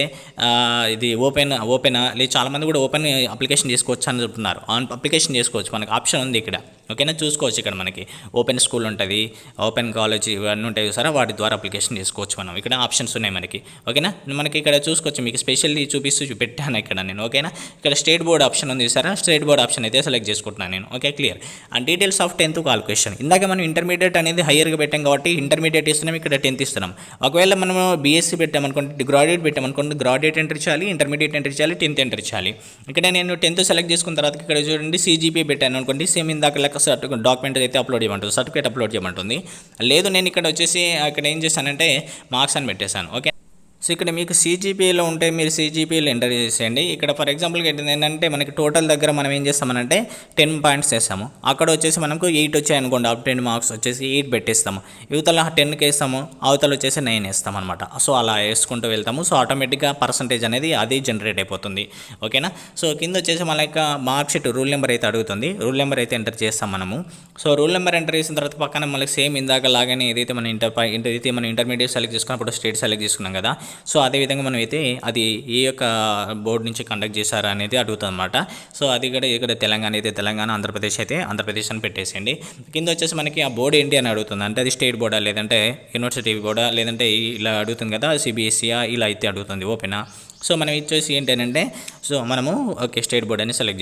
ఇది ఓపెనా లేదు, చాలామంది కూడా ఓపెన్ అప్లికేషన్ చేసుకోవచ్చు అని చెప్తున్నారు. అప్లికేషన్ చేసుకోవచ్చు, మనకి ఆప్షన్ ఉంది ఇక్కడ. ఓకేనా, చూసుకోవచ్చు. ఇక్కడ మనకి ఓపెన్ స్కూల్ ఉంటుంది, ఓపెన్ కాలేజ్ ఇవన్నీ ఉంటాయి సార్, వాటి ద్వారా అప్లికేషన్ చేసుకోవచ్చు మనం. ఇక్కడ ఆప్షన్స్ ఉన్నాయి మనకి. ఓకేనా, మనకి ఇక్కడ చూసుకోవచ్చు. మీకు స్పెషల్లీ పెట్టాను ఇక్కడ నేను. ఓకేనా, ఇక్కడ స్టేట్ బోర్డ్ ఆప్షన్ ఉంది సార్, స్టేట్ బోర్డ్ ఆప్షన్ అయితే సెలెక్ట్ చేసుకుంటున్నాను నేను. Okay, clear. And details of 10th qualification. ఇందాక మనం ఇంటర్మీడియట్ అనేది హైయర్గా పెట్టాం కాబట్టి ఇంటర్మీడియట్ ఇస్తున్నాం, ఇక్కడ 10th ఇస్తున్నాం. ఒకవేళ మనం బీఎస్సీ పెట్టామనుకోండి, గ్రాడ్యుయేట్ పెట్టామనుకోండి, గ్రాడ్యుయేట్ ఎంటర్ చేయాలి, ఇంటర్మీడియట్ ఎంటర్ చేయాలి, 10th ఎంటర్ చేయాలి. ఇక్కడ నేను 10th సెలెక్ట్ చేసుకున్న తర్వాత ఇక్కడ చూడండి CGPA పెట్టాను అనుకోండి, సేమ్ ఇందాక లెక్క డాక్యుమెంట్ అయితే అప్లోడ్ చేయమంటుంది, సర్టిఫికేట్ అప్లోడ్ చేయమంటుంది. లేదు నేను ఇక్కడ వచ్చేసి ఇక్కడ ఏం చేశానంటే మార్క్స్ అని పెట్టేశాను. ఓకే. సో ఇక్కడ మీకు CGPAలో ఉంటే మీరు CGPAలో ఎంటర్ చేసేయండి. ఇక్కడ ఫర్ ఎగ్జాంపుల్గా ఏంటంటే మనకి టోటల్ దగ్గర మనం ఏం చేస్తామనంటే 10 పాయింట్స్ వేస్తాము. అక్కడ వచ్చేసి మనకు 8 వచ్చాయి అనుకోండి, అప్ 10 మార్క్స్ వచ్చేసి 8 పెట్టేస్తాము. యువతల 10కి వేస్తాము, అవతల వచ్చేసి 9 వేస్తాం అనమాట. సో అలా వేసుకుంటూ వెళ్తాము. సో ఆటోమేటిక్గా పర్సంటేజ్ అనేది అది జనరేట్ అయిపోతుంది. ఓకేనా. సో కింద వచ్చేసి మన యొక్క మార్క్ షీట్ రూల్ నెంబర్ అయితే అడుగుతుంది, రూల్ నెంబర్ అయితే ఎంటర్ చేస్తాం మనము. సో రూల్ నెంబర్ ఎంటర్ చేసిన తర్వాత పక్కన మనకి సేమ్ ఇందాక లాగానే ఏదైతే మనం ఇంటర్మీడియట్ సెలెక్ట్ చేసుకున్నప్పుడు స్టేట్ సెలెక్ట్ చేసుకున్నాం కదా. సో అదేవిధంగా మనం అయితే అది ఏ యొక్క బోర్డు నుంచి కండక్ట్ చేశారా అనేది అడుగుతుంది అనమాట. సో అది కూడా ఇక్కడ తెలంగాణ అయితే తెలంగాణ, ఆంధ్రప్రదేశ్ అయితే ఆంధ్రప్రదేశ్ అని పెట్టేసేయండి. కింద వచ్చేసి మనకి ఆ బోర్డు ఏంటి అని అడుగుతుంది, అంటే అది స్టేట్ బోర్డా లేదంటే యూనివర్సిటీ బోర్డా లేదంటే ఇలా అడుగుతుంది కదా, CBSE ఇలా అయితే అడుగుతుంది, ఓపెనా. సో మనం ఇచ్చేసి ఏంటంటే సో మనము ఓకే స్టేట్ బోర్డ్ అని సెలెక్ట్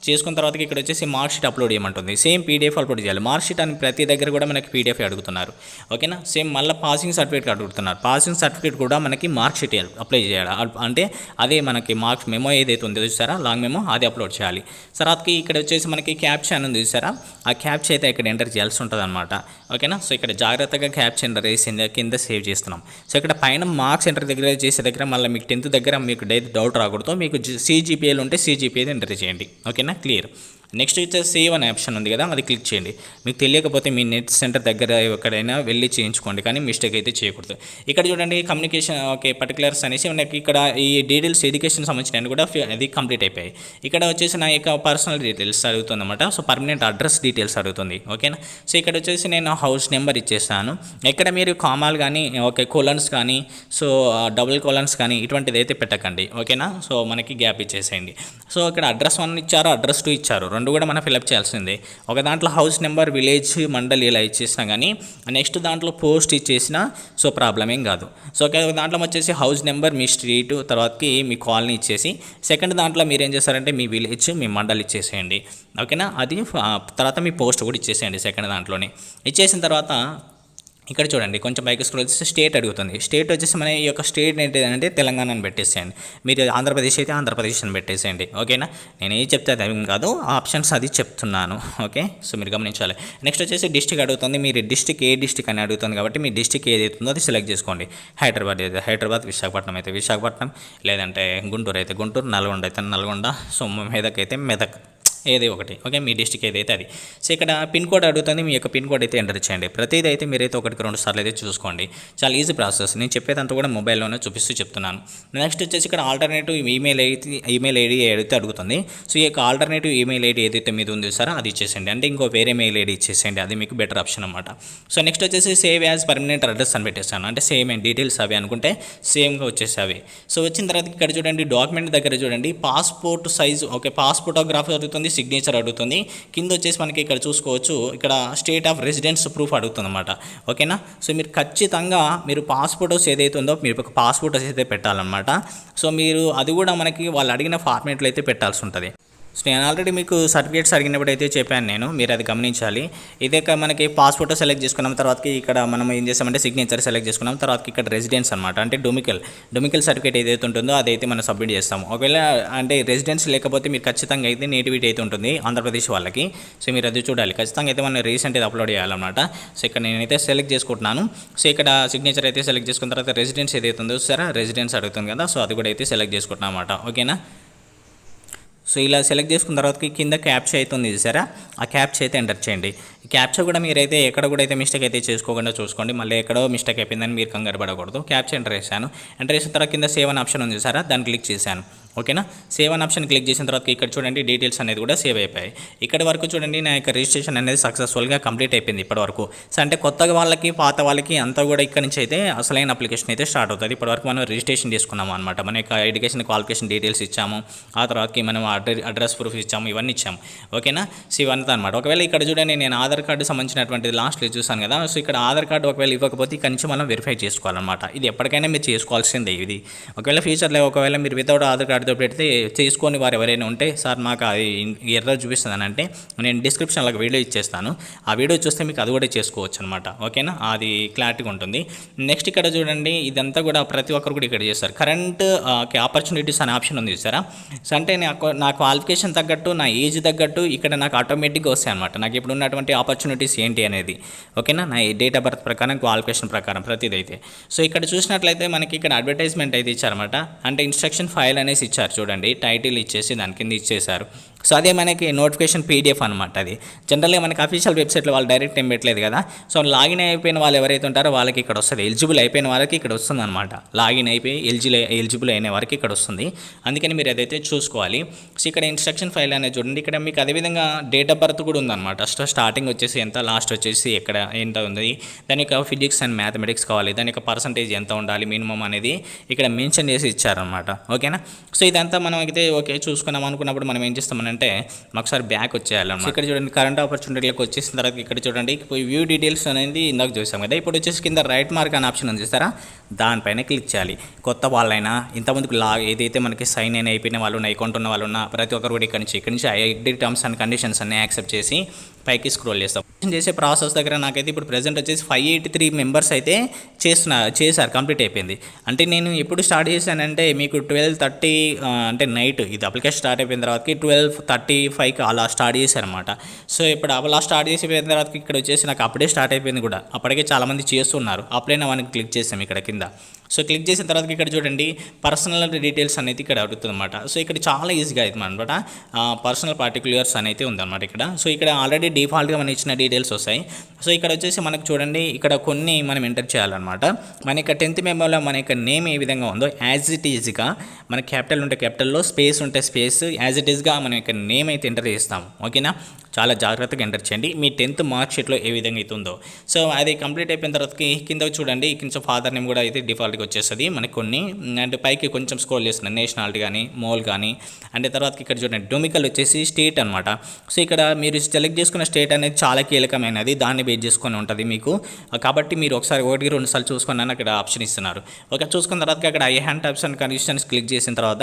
చేసుకున్న తర్వాత ఇక్కడ వచ్చేసి మార్క్ షీట్ అప్లోడ్ చేయమంటుంది. సేమ్ PDF అప్లోడ్ చేయాలి. మార్క్ షీట్ అని ప్రతి దగ్గర కూడా మనకి PDF అడుగుతున్నారు. ఓకేనా. సేమ్ మళ్ళీ పాసింగ్ సర్టిఫికేట్ అడుగుతున్నారు. పాసింగ్ సర్టిఫికేట్ కూడా మనకి మార్క్ షీట్ అప్లై చేయాలి. అంటే అదే మనకి మార్క్స్ మెమో ఏదైతే ఉందో చూసారా, లాంగ్ మెమో, అది అప్లోడ్ చేయాలి. తర్వాతకి ఇక్కడ వచ్చేసి మనకి క్యాప్షన్ ఉంది చూసారా, ఆ క్యాప్చర్ అయితే ఇక్కడ ఎంటర్ చేయాల్సి ఉంటుంది అనమాట. ఓకేనా. సో ఇక్కడ జాగ్రత్తగా క్యాప్చర్ ఎంటర్ చేసి కింద సేవ్ చేస్తున్నాం. సో ఇక్కడ పైన మార్క్స్ ఎంటర్ దగ్గర చేసే దగ్గర మళ్ళీ మీకు 10th దగ్గర మీకు డౌట్ రాకూడదు. మీకు CGPAలు ఉంటే CGPA ఎంటర్ చేయండి. ఓకేనా, క్లియర్. నెక్స్ట్ వచ్చేసి సేవ్ అనే ఆప్షన్ ఉంది కదా, అది క్లిక్ చేయండి. మీకు తెలియకపోతే మీ నెట్ సెంటర్ దగ్గర ఎక్కడైనా వెళ్ళి చేయించుకోండి, కానీ మిస్టేక్ అయితే చేయకూడదు. ఇక్కడ చూడండి కమ్యూనికేషన్ ఓకే పర్టికులర్స్ అనేసి మనకి ఇక్కడ ఈ డీటెయిల్స్ ఎడ్యుకేషన్ సంబంధించిన కూడా అది కంప్లీట్ అయిపోయాయి. ఇక్కడ వచ్చేసి నా యొక్క పర్సనల్ డీటెయిల్స్ అడుగుతుంది అనమాట. సో పర్మనెంట్ అడ్రస్ డీటెయిల్స్ అడుగుతుంది. ఓకేనా. సో ఇక్కడ వచ్చేసి నేను హౌస్ నెంబర్ ఇచ్చేస్తాను. ఇక్కడ మీరు కామాలు కానీ ఓకే కోలన్స్ కానీ సో డబుల్ కోలన్స్ కానీ ఇటువంటిది అయితే పెట్టకండి. ఓకేనా. సో మనకి గ్యాప్ ఇచ్చేసేయండి. సో ఇక్కడ అడ్రస్ 1 ఇచ్చారు, అడ్రస్ 2 ఇచ్చారు, రెండు కూడా మనం ఫిల్అప్ చేయాల్సిందే. ఒక దాంట్లో హౌస్ నెంబర్, విలేజ్, మండల్ ఇలా ఇచ్చేసినా కానీ నెక్స్ట్ దాంట్లో పోస్ట్ ఇచ్చేసినా సో ప్రాబ్లం ఏం కాదు. సో ఒక దాంట్లో వచ్చేసి హౌస్ నెంబర్, మీ స్ట్రీట్, తర్వాతకి మీ కాలనీ ఇచ్చేసి సెకండ్ దాంట్లో మీరు ఏం చేస్తారంటే మీ విలేజ్, మీ మండల్ ఇచ్చేసేయండి. ఓకేనా. అది తర్వాత మీ పోస్ట్ కూడా ఇచ్చేసేయండి సెకండ్ దాంట్లోనే. ఇచ్చేసిన తర్వాత ఇక్కడ చూడండి కొంచెం పైకి స్క్రోల్ చేస్తే స్టేట్ అడుగుతుంది. స్టేట్ వచ్చేసి మన ఈ యొక్క స్టేట్ ఏంటంటే తెలంగాణ అని పెట్టేసేయండి. మీరు ఆంధ్రప్రదేశ్ అయితే ఆంధ్రప్రదేశ్ అని పెట్టేసేయండి. ఓకేనా. నేను ఏం చెప్తే అది కాదు, ఆప్షన్స్ అది చెప్తున్నాను. ఓకే. సో మీరు గమనించాలి. నెక్స్ట్ వచ్చేసి డిస్టిక్ అడుగుతుంది. మీరు డిస్టిక్ ఏ డిస్టిక్ అని అడుగుతుంది కాబట్టి మీ డిస్టిక్ ఏదైతుందో అది సెలెక్ట్ చేసుకోండి. హైదరాబాద్ అయితే హైదరాబాద్, విశాఖపట్నం అయితే విశాఖపట్నం, లేదంటే గుంటూరు అయితే గుంటూరు, నల్గొండ అయితే నల్గొండ, సో మెదక్ అయితే మెదక్, ఏది ఒకటి, ఓకే, మీ డిస్టిక్ ఏదైతే అది. సో ఇక్కడ పిన్ కోడ్ అడుగుతుంది, మీ యొక్క పిన్ కోడ్ అయితే ఎంటర్ చేయండి. ప్రతిదీ అయితే మీరైతే 1-2 సార్లు అయితే చూసుకోండి. చాలా ఈజీ ప్రాసెస్. నేను చెప్పేదంతా కూడా మొబైల్లోనే చూపిస్తూ చెప్తున్నాను. నెక్స్ట్ వచ్చేసి ఇక్కడ ఆల్టర్నేటివ్ ఈమెయిల్ ఐడి ఏదైతే అడుగుతుంది. సో ఈ యొక్క ఆల్టర్నేటివ్ ఈమెయిల్ ఐడి ఏదైతే మీద ఉంది సార్ అది ఇచ్చేసేయండి. అంటే ఇంకో వేరే మెయిల్ ఐడి ఇచ్చేసేయండి, అది మీకు బెటర్ ఆప్షన్ అనమాట. సో నెక్స్ట్ వచ్చేసి సేవ్ యాజ్ పర్మనెంట్ అడ్రస్ అని పెట్టేస్తాను. అంటే సేమ్ డీటెయిల్స్ అవి అనుకుంటే సేమ్గా వచ్చేసి అవి. సో వచ్చిన తర్వాత ఇక్కడ చూడండి డాక్యుమెంట్ దగ్గర చూడండి పాస్పోర్ట్ సైజు, ఓకే, ఫోటోగ్రాఫ్ అడుగుతుంది, సిగ్నేచర్ అడుగుతుంది. కింద వచ్చేసి మనకి ఇక్కడ చూసుకోవచ్చు, ఇక్కడ స్టేట్ ఆఫ్ రెసిడెన్స్ ప్రూఫ్ అడుగుతుంది అనమాట. ఓకేనా. సో మీరు ఖచ్చితంగా మీరు పాస్పోర్ట్స్ ఏదైతే ఉందో మీరు ఒక పాస్పోర్ట్స్ అయితే పెట్టాలన్నమాట. సో మీరు అది కూడా మనకి వాళ్ళు అడిగిన ఫార్మేట్లో అయితే పెట్టాల్సి ఉంటుంది. సో నేను ఆల్రెడీ మీకు సర్టిఫికేట్స్ అడిగినప్పుడు అయితే చెప్పాను నేను, మీరు అది గమనించాలి. ఇదే మనకి పాస్పోర్ట్ సెలెక్ట్ చేసుకున్నాం తర్వాతకి ఇక్కడ మనం ఏం చేస్తామంటే సిగ్నేచర్ సెలెక్ట్ చేసుకున్నాం తర్వాతకి ఇక్కడ రెసిడెన్స్ అనమాట. అంటే డొమికల్ సర్టిఫికేట్ ఏదైతే ఉంటుందో అదైతే మనం సబ్మిట్ చేస్తాము. ఒకవేళ అంటే రెసిడెన్స్ లేకపోతే మీరు ఖచ్చితంగా అయితే నేటివిటీ అయితే ఉంటుంది ఆంధ్రప్రదేశ్ వాళ్ళకి. సో మీరు అది చూడాలి ఖచ్చితంగా అయితే మనం రీసెంట్ అయితే అప్లోడ్ చేయాలన్నమాట. సో ఇక్కడ నేనైతే సెలెక్ట్ చేసుకుంటున్నాను. సో ఇక్కడ సిగ్నేచర్ అయితే సెలెక్ట్ చేసుకున్న తర్వాత రెసిడెన్స్ ఏదైతే ఉందో సరే రెసిడెన్స్ అడుగుతుంది కదా, సో అది కూడా అయితే సెలెక్ట్ చేసుకుంటున్నాం అనమాట. ఓకేనా. సో ఇలా సెలెక్ట్ చేసుకున్న తర్వాత కింద క్యాప్చా అవుతుంది సరే, ఆ క్యాప్చా అయితే ఎంటర్ చేయండి. ఈ క్యాప్చా కూడా మీరైతే ఎక్కడ కూడా అయితే మిస్టేక్ అయితే చేసుకోకుండా చూసుకోండి, మళ్ళీ ఎక్కడో మిస్టేక్ అయిపోయిందని మీరు కంగారు పడకూడదు. క్యాప్చా ఎంటర్ చేశాను. ఎంటర్ చేసిన తర్వాత కింద సేవ్ అనే ఆప్షన్ ఉంది సార్, దాన్ని క్లిక్ చేశాను. ఓకేనా. సేవ్ అనే ఆప్షన్ క్లిక్ చేసిన తర్వాత ఇక్కడ చూడండి డీటెయిల్స్ అనేది కూడా సేవ్ అయిపోయాయి. ఇక్కడ వరకు చూడండి నా యొక్క రిజిస్ట్రేషన్ అనేది సక్సెస్ఫుల్గా కంప్లీట్ అయిపోయింది ఇప్పటి వరకు. సో అంటే కొత్త వాళ్ళకి పాత వాళ్ళకి అంతా కూడా ఇక్కడ నుంచి అయితే అసలైన అప్లికేషన్ అయితే స్టార్ట్ అవుతుంది. ఇప్పటివరకు మనం రిజిస్ట్రేషన్ చేసుకున్నాము అనమాట. మన యొక్క ఎడ్యుకేషన్ క్వాలిఫికేషన్ డీటెయిల్స్ ఇచ్చాము, ఆ తర్వాతకి మనం అడ్రస్ ప్రూఫ్ ఇచ్చాము, ఇవన్నీ ఇచ్చాము. ఓకేనా. సో ఇవంతా అనమాట. ఒకవేళ ఇక్కడ చూడండి నేను ఆధార్ కార్డు సంబంధించినటువంటిది లాస్ట్లో చూసాను కదా. సో ఇక్కడ ఆధార్ కార్డు ఒకవేళ ఇవ్వకపోతే ఇక్కడ నుంచి మనం వెరిఫై చేసుకోవాలన్నమాట. ఇది ఎప్పటికైనా మీరు చేసుకోవాల్సిందే ఇది. ఒకవేళ ఫ్యూచర్లో ఒకవేళ మీరు వితౌట్ ఆధార్ కార్డుతో పెడితే చేసుకొని వారు ఎవరైనా ఉంటే సార్ మాకు అది ఎర్రర్ చూపిస్తుంది అని అంటే నేను డిస్క్రిప్షన్లో వీడియో ఇచ్చేస్తాను, ఆ వీడియో చూస్తే మీకు అది కూడా చేసుకోవచ్చు అనమాట. ఓకేనా. అది క్లారిటీగా ఉంటుంది. నెక్స్ట్ ఇక్కడ చూడండి ఇదంతా కూడా ప్రతి ఒక్కరు కూడా ఇక్కడ చేస్తారు. కరెంట్ ఆపర్చునిటీస్ అనే ఆప్షన్ ఉంది చూసారా. సో అంటే నా క్వాలిఫికేషన్ తగ్గట్టు నా ఏజ్ తగ్గట్టు ఇక్కడ నాకు ఆటోమేటిక్గా వస్తాయి అనమాట. నాకు ఇప్పుడు ఉన్నటువంటి ఆపర్చునిటీస్ ఏంటి అనేది. ఓకేనా. నా డేట్ ఆఫ్ బర్త్ ప్రకారం క్వాలిఫికేషన్ ప్రకారం ప్రతిదైతే. సో ఇక్కడ చూసినట్లయితే మనకి ఇక్కడ అడ్వర్టైజ్మెంట్ అయితే ఇచ్చారన్నమాట. అంటే ఇన్స్ట్రక్షన్ ఫైల్ అనేసి ఇచ్చారు చూడండి, టైటిల్ ఇచ్చేసి దాని కింద ఇచ్చేసారు. సో అదే మనకి నోటిఫికేషన్ పీడిఎఫ్ అనమాట. అది జనరల్గా మనకి అఫీషియల్ వెబ్సైట్లో వాళ్ళు డైరెక్ట్ ఏం పెట్టలేదు కదా. సో లాగిన్ అయిపోయిన వాళ్ళు ఎవరైతే ఉంటారో వాళ్ళకి ఇక్కడ వస్తుంది, ఎలిజిబుల్ అయిపోయిన వాళ్ళకి ఇక్కడ వస్తుంది అనమాట. లాగిన్ అయిపోయి ఎలిజిబుల్ అయిన వారికి ఇక్కడ వస్తుంది. అందుకని మీరు అదైతే చూసుకోవాలి. సో ఇక్కడ ఇన్స్ట్రక్షన్ ఫైల్ అనేది చూడండి. ఇక్కడ మీకు అదేవిధంగా డేట్ ఆఫ్ బర్త్ కూడా ఉందన్నమాట. స్టార్టింగ్ వచ్చేసి ఎంత, లాస్ట్ వచ్చేసి ఎక్కడ ఎంత ఉంది, దాని యొక్క ఫిజిక్స్ అండ్ మ్యాథమెటిక్స్ కావాలి, దాని యొక్క పర్సంటేజ్ ఎంత ఉండాలి మినిమం అనేది ఇక్కడ మెన్షన్ చేసి ఇచ్చారనమాట. ఓకేనా. సో ఇదంతా మనం అయితే ఓకే చూసుకున్నాం అనుకున్నప్పుడు మనం ఏం చేస్తామనంటే ఒకసారి బ్యాక్ వచ్చేయాలన్నమాట. ఇక్కడ చూడండి కరెంట్ ఆపర్చునిటీలకు వచ్చేసిన తర్వాత ఇక్కడ చూడండి వ్యూ డీటెయిల్స్ అనేది ఇందాక చూసాం కదా. ఇప్పుడు వచ్చేసి కింద రైట్ మార్క్ అనే ఆప్షన్ ఉంది చూస్తారా, దానిపైన క్లిక్ చేయాలి. కొత్త వాళ్ళైనా ఇంతకుముందుకు ఏదైతే మనకి సైన్ అయిపోయిన వాళ్ళు ఉన్న అకౌంట్ ఉన్న వాళ్ళు ఉన్న ప్రతి ఒక్కరు కూడా ఇక్కడ నుంచి ఐడి టర్మ్స్ అండ్ కండిషన్స్ అన్ని యాక్సెప్ట్ చేసి పైకి స్క్రోల్ చేస్తాం. చేసే ప్రాసెస్ దగ్గర నాకైతే ఇప్పుడు ప్రెజెంట్ వచ్చేసి 583 మెంబర్స్ అయితే చేశారు, కంప్లీట్ అయిపోయింది. అంటే నేను ఎప్పుడు స్టార్ట్ చేశానంటే మీకు 12:30 అంటే నైట్ ఇది అప్లికేషన్ స్టార్ట్ అయిపోయిన తర్వాతకి 12:35కి అలా స్టార్ట్ చేశారనమాట. సో ఇప్పుడు అలా స్టార్ట్ చేసిపోయిన తర్వాత ఇక్కడ వచ్చేసి నాకు అప్పుడే స్టార్ట్ అయిపోయింది కూడా. అప్పటికే చాలామంది చేస్తున్నారు. అప్లై నౌ అని క్లిక్ చేసాం ఇక్కడ కింద. సో క్లిక్ చేసిన తర్వాత ఇక్కడ చూడండి పర్సనల్ డీటెయిల్స్ అనేది ఇక్కడ అడుగుతుంది అనమాట. సో ఇక్కడ చాలా ఈజీగా అవుతుంది అనమాట. పర్సనల్ పార్టిక్యులర్స్ అనేది ఉందన్నమాట ఇక్కడ. సో ఇక్కడ ఆల్రెడీ డిఫాల్ట్గా మనం ఇచ్చిన డీటెయిల్స్ వస్తాయి. సో ఇక్కడ వచ్చేసి మనకు చూడండి ఇక్కడ కొన్ని మనం ఎంటర్ చేయాలన్నమాట. మన యొక్క 10th మెమోలో మన యొక్క నేమ్ ఏ విధంగా ఉందో యాజ్ ఇట్ ఈజ్గా మన క్యాపిటల్ ఉంటే క్యాపిటల్లో, స్పేస్ ఉంటే స్పేస్, యాజ్ ఇట్ ఈజ్గా మన యొక్క నేమ్ అయితే ఎంటర్ చేస్తాము. ఓకేనా. చాలా జాగ్రత్తగా ఎంటర్ చేయండి మీ 10th మార్క్ షీట్లో ఏ విధంగా అయితే ఉందో. సో అది కంప్లీట్ అయిపోయిన తర్వాతకి కింద చూడండి కొంచెం ఫాదర్ నేమ్ కూడా అయితే డిఫాల్ట్గా వచ్చేస్తుంది మనకి కొన్ని. అండ్ పైకి కొంచెం స్క్రోల్ చేస్తున్నాను నేషనాలిటీ కానీ మోల్ కానీ. అంటే తర్వాతకి ఇక్కడ చూడండి డొమికల్ వచ్చేసి స్టేట్ అనమాట. సో ఇక్కడ మీరు సెలెక్ట్ చేసుకున్న స్టేట్ అనేది చాలా కీలకమైనది, దాన్ని బేస్ చేసుకొని ఉంటుంది మీకు. కాబట్టి మీరు ఒకసారి 1-2 సార్లు చూసుకున్నాను అక్కడ ఆప్షన్ ఇస్తున్నారు. ఓకే చూసుకున్న తర్వాత అక్కడ I hand types and conditions click చేసిన తర్వాత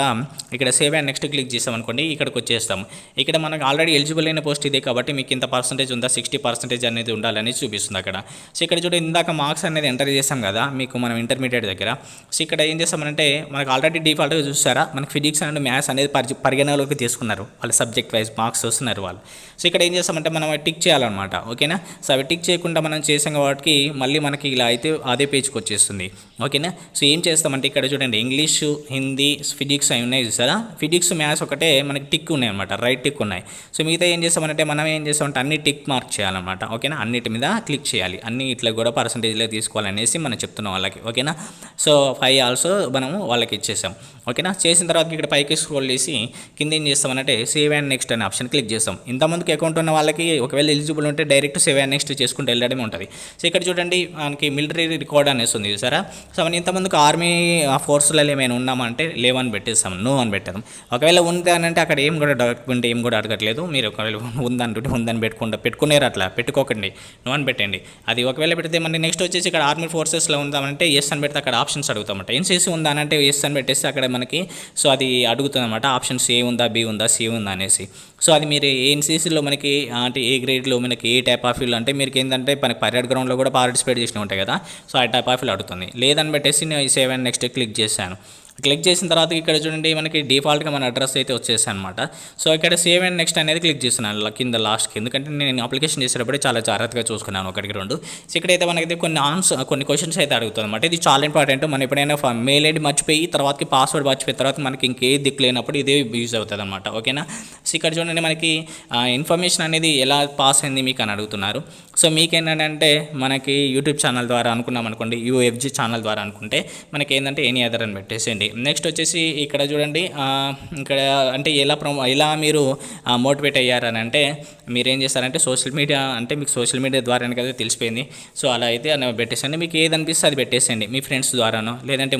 ఇక్కడ సేవ్ అండ్ నెక్స్ట్ క్లిక్ చేసాం అనుకోండి ఇక్కడికి వచ్చేస్తాం. ఇక్కడ మనకు ఆల్రెడీ ఎలిజిబుల్ అయిన పోస్ట్ ఇదే కాబట్టి మీకు ఇంత పర్సెంటేజ్ ఉందా 60% అనేది ఉండాలని చూపిస్తుంది అక్కడ. సో ఇక్కడ చూడండి ఇందాక మార్క్స్ అనేది ఎంటర్ చేసాం కదా మీకు మనం ఇంటర్మీడియట్ దగ్గర. సో ఇక్కడ ఏం చేస్తామంటే మనకు ఆల్రెడీ డిఫాల్ట్గా చూస్తారా మనకి ఫిజిక్స్ అండ్ మ్యాథ్స్ అనేది పరిగణలోకి తీసుకున్నారు, వాళ్ళ సబ్జెక్ట్ వైజ్ మార్క్స్ వస్తున్నారు వాళ్ళు. సో ఇక్కడ ఏం చేస్తామంటే మనం టిక్ చేయాలన్నమాట. ఓకేనా. సో అవి టిక్ చేయకుండా మనం చేసాం కాబట్టి మళ్ళీ మనకి ఇలా అయితే అదే పేజ్కి వచ్చేస్తుంది. ఓకేనా. సో ఏం చేస్తామంటే ఇక్కడ చూడండి ఇంగ్లీషు, హిందీ, ఫిజిక్స్ అవి ఉన్నాయి చూసారా. ఫిజిక్స్ మ్యాథ్స్ ఒకటే మనకి టిక్ ఉన్నాయి అనమాట, రైట్ టిక్ ఉన్నాయి. సో మిగతా ఏం చేస్తామంటే మనం ఏం చేస్తామంటే అన్ని టిక్ మార్క్ చేయాలన్నమాట. ఓకేనా. అన్నిటి మీద క్లిక్ చేయాలి, అన్ని ఇట్లా కూడా పర్సంటేజ్లో తీసుకోవాలనేసి మనం చెప్తున్నాం వాళ్ళకి. ఓకేనా. సో 5 ఆల్సో మనము వాళ్ళకి ఇచ్చేసాం. ఓకేనా. చేసిన తర్వాత ఇక్కడ పైకి స్క్రోల్ చేసి కింద ఏం చేస్తామనంటే సేవ్ అండ్ నెక్స్ట్ అనే ఆప్షన్ క్లిక్ చేస్తాం. ఇంతమందికి అకౌంట్ ఉన్న వాళ్ళకి ఒకవేళ ఎలిజిబుల్ ఉంటే డైరెక్ట్ సేవ్ అండ్ నెక్స్ట్ చేసుకుంటూ వెళ్ళడం ఉంటుంది. సో ఇక్కడ చూడండి మనకి మిలిటరీ రికార్డ్ అనేసి ఉంది చూసారా. సో మనం ఇంతమందికి ఆర్మీ ఫోర్స్లలో ఏమైనా ఉన్నామంటే లేవని పెట్టేస్తాం, నో అని పెట్టాం. ఒకవేళ ఉంది అని అంటే అక్కడ ఏం కూడా డాక్యుమెంట్ ఏం కూడా అడగట్లేదు. మీరు ఒకవేళ ఉందంటుంటే ఉందని పెట్టుకునేరు, అట్లా పెట్టుకోకండి, నో అని పెట్టండి. అది ఒకవేళ పెడితే మనకి నెక్స్ట్ వచ్చేసి ఇక్కడ ఆర్మీ ఫోర్సెస్లో ఉందామంటే ఎస్ అని పెడితే అక్కడ ఆప్షన్స్ అడుగుతామంట. ఎన్సీసీ ఉందా అంటే ఎస్ అని పెట్టేస్తే అక్కడ మనకి సో అది అడుగుతుంది అనమాట. ఆప్షన్స్ ఏ ఉందా, బి ఉందా, సి ఉందా అనేసి. సో అది మీరు ఎన్సీసీలో మనకి అంటే ఏ గ్రేడ్లో మనకి ఏ టైప్ ఆఫ్ ఫీల్డ్ అంటే మీరు ఏంటంటే మనకి పరేడ్ గ్రౌండ్లో కూడా పార్టిసిపేట్ చేసి ఉంటాయి కదా. సో ఆ టైప్ ఆఫ్ ఫీల్డ్ అడుగుతుంది. లేదని పెట్టేసి నేను సేవ్ అండ్ నెక్స్ట్ క్లిక్ చేశాను. క్లిక్ చేసిన తర్వాత ఇక్కడ చూడండి మనకి డిఫాల్ట్గా మన అడ్రస్ అయితే వచ్చేసాయి అనమాట. సో ఇక్కడ సేవ్ అండ్ నెక్స్ట్ అనేది క్లిక్ చేస్తున్నాను కింద లాస్ట్కి, ఎందుకంటే నేను అప్లికేషన్ చేసేటప్పుడు చాలా జాగ్రత్తగా చూసుకున్నాను 1-2. సో ఇక్కడైతే మనకైతే కొన్ని క్వశ్చన్స్ అయితే అడుగుతుంది అనమాట. ఇది చాలా ఇంపార్టెంట్. మనం ఎప్పుడైనా మెయిల్ ఐడి మర్చిపోయి తర్వాతకి పాస్వర్డ్ మర్చిపోయిన తర్వాత మనకి ఇంకే దిక్కు లేనప్పుడు ఇదే యూజ్ అవుతుంది అనమాట. ఓకేనా. సో ఇక్కడ చూడండి మనకి ఇన్ఫర్మేషన్ అనేది ఎలా పాస్ అయింది మీకు అని అడుగుతున్నారు. సో మీకేంటంటే మనకి యూట్యూబ్ ఛానల్ ద్వారా అనుకున్నాం అనుకోండి, UFG ఛానల్ ద్వారా అనుకుంటే మనకి ఏంటంటే ఎనీ అదర్ అని పెట్టేసేయండి. నెక్స్ట్ వచ్చేసి ఇక్కడ చూడండి ఇక్కడ అంటే ఎలా మీరు మోటివేట్ అయ్యారని అంటే మీరు ఏం చేస్తారంటే సోషల్ మీడియా అంటే మీకు సోషల్ మీడియా ద్వారానే కదా తెలిసిపోయింది. సో అలా అయితే పెట్టేసండి. మీకు ఏది అనిపిస్తే అది పెట్టేసేయండి, మీ ఫ్రెండ్స్ ద్వారానో లేదంటే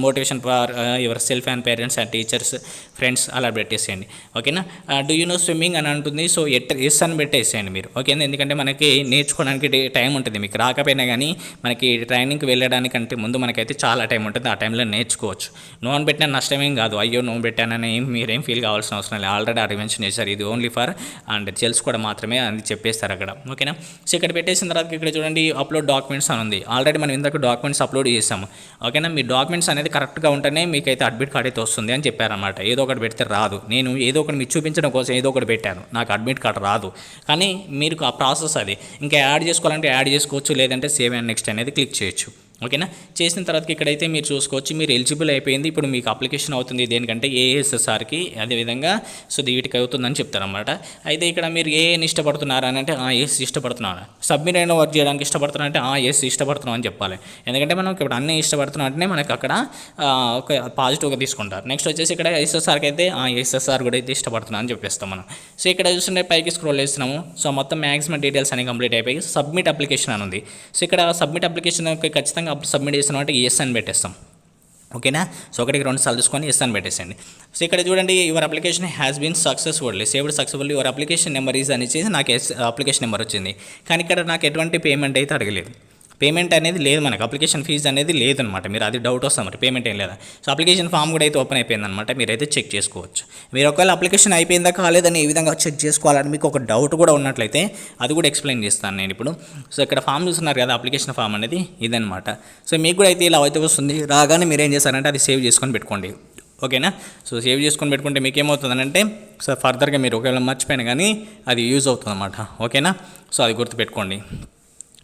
motivation for your self and parents and teachers friends అలా పెట్టేసేయండి. ఓకేనా. డూ యూ నో స్విమ్మింగ్ అని అంటుంది. సో ఎస్ అని పెట్టేసేయండి మీరు. ఓకేనా. ఎందుకంటే మనకి నేర్చుకోవడానికి టైం ఉంటుంది, మీకు రాకపోయినా కానీ మనకి ట్రైనింగ్కి వెళ్ళడానికంటే ముందు మనకైతే చాలా టైం ఉంటుంది, ఆ టైంలో నేర్చుకోవచ్చు. నో అని పెట్టిన నష్టమేం కాదు, అయ్యో నో పెట్టానని మీరేం ఫీల్ కావాల్సిన అవసరం లేదు. ఆల్రెడీ అరివెన్షన్ చేశారు, ఇది ఓన్లీ ఫర్ అండ్ తెలుసుకోవడం మాత్రమే అని చెప్పేస్తారు అక్కడ. ఓకేనా. సో ఇక్కడ పెట్టేసిన తర్వాత ఇక్కడ చూడండి అప్లోడ్ డాక్యుమెంట్స్ అని ఉంది. ఆల్రెడీ మనం ఇందాక డాక్యుమెంట్స్ అప్లోడ్ చేసాము. ఓకేనా. మీ డాక్యుమెంట్స్ అనేది కరెక్ట్గా ఉంటేనే మీకైతే అడ్మిట్ కార్డ్ అయితే వస్తుంది అని చెప్పారనమాట. ఏదో ఒకటి పెడితే రాదు. నేను ఏదో ఒకటి మీకు చూపించడం కోసం ఏదో ఒకటి పెట్టాను, నాకు అడ్మిట్ కార్డ్ రాదు. కానీ మీరు ఆ ప్రాసెస్ అది ఇంకా యాడ్ చేసుకోవాలంటే యాడ్ చేసుకోవచ్చు, లేదంటే సేవ్ అండ్ నెక్స్ట్ అనేది క్లిక్ చేయొచ్చు. ఓకేనా. చేసిన తర్వాత ఇక్కడైతే మీరు చూసుకోవచ్చు మీరు ఎలిజిబుల్ అయిపోయింది. ఇప్పుడు మీకు అప్లికేషన్ అవుతుంది దేనికంటే ఏఎస్ఎస్ఆర్కి, అదేవిధంగా సో వీటికి అవుతుందని చెప్తారనమాట. అయితే ఇక్కడ మీరు ఏని ఇష్టపడుతున్నారు అని అంటే ఎస్ ఇష్టపడుతున్నాను, సబ్మిట్ అయిన వర్క్ చేయడానికి ఇష్టపడుతున్నా అంటే ఎస్ ఇష్టపడుతున్నాం అని చెప్పాలి. ఎందుకంటే మనం ఇప్పుడు అన్నీ ఇష్టపడుతున్నాం అంటే మనకి అక్కడ ఒక పాజిటివ్గా తీసుకుంటారు. నెక్స్ట్ వచ్చేసి ఇక్కడ ఎస్ఎస్ఆర్కి అయితే ఎస్ఎస్ఆర్ కూడా అయితే ఇష్టపడుతున్నాను అని చెప్పేస్తాం మనం. సో ఇక్కడ చూస్తుంటే పైకి స్క్రోల్ చేస్తున్నాము. సో మొత్తం మ్యాక్సిమం డీటెయిల్స్ అన్ని కంప్లీట్ అయిపోయి సబ్మిట్ అప్లికేషన్ అని ఉంది. సో ఇక్కడ సబ్మిట్ అప్లికేషన్ ఖచ్చితంగా అప్పుడు సబ్మిట్ చేస్తున్నాం అంటే ఎస్ అని పెట్టేస్తాం. ఓకేనా. సో 1-2 సార్లు చూసుకొని ఎస్ అని పెట్టేసండి. సో ఇక్కడ చూడండి your application has been successfully saved successfully your application number is అని చేసి నాకు అప్లికేషన్ నెంబర్ వచ్చింది. కానీ ఇక్కడ నాకు ఎటువంటి పేమెంట్ అయితే అడగలేదు. పేమెంట్ అనేది లేదు, మనకు అప్లికేషన్ ఫీజు అనేది లేదనమాట. మీరు అది డౌట్ వస్తాం మరి పేమెంట్ ఏం లేదా. సో అప్లికేషన్ ఫామ్ కూడా అయితే ఓపెన్ అయిపోయిందనమాట, మీరైతే చెక్ చేసుకోవచ్చు. మీరు ఒకవేళ అప్లికేషన్ అయిపోయిందా కాలేదని ఏ విధంగా చెక్ చేసుకోవాలని మీకు ఒక డౌట్ కూడా ఉన్నట్లయితే అది కూడా ఎక్స్ప్లెయిన్ చేస్తాను నేను ఇప్పుడు. సో ఇక్కడ ఫామ్ చూస్తున్నారు కదా, అప్లికేషన్ ఫామ్ అనేది ఇదనమాట. సో మీకు కూడా అయితే ఇలా అయితే వస్తుంది. రాగానే మీరు ఏం చేస్తారంటే అది సేవ్ చేసుకొని పెట్టుకోండి. ఓకేనా. సో సేవ్ చేసుకొని పెట్టుకుంటే మీకు ఏమవుతుందంటే సో ఫర్దర్గా మీరు ఒకవేళ మర్చిపోయినా కానీ అది యూజ్ అవుతుంది అన్నమాట. ఓకేనా. సో అది గుర్తుపెట్టుకోండి.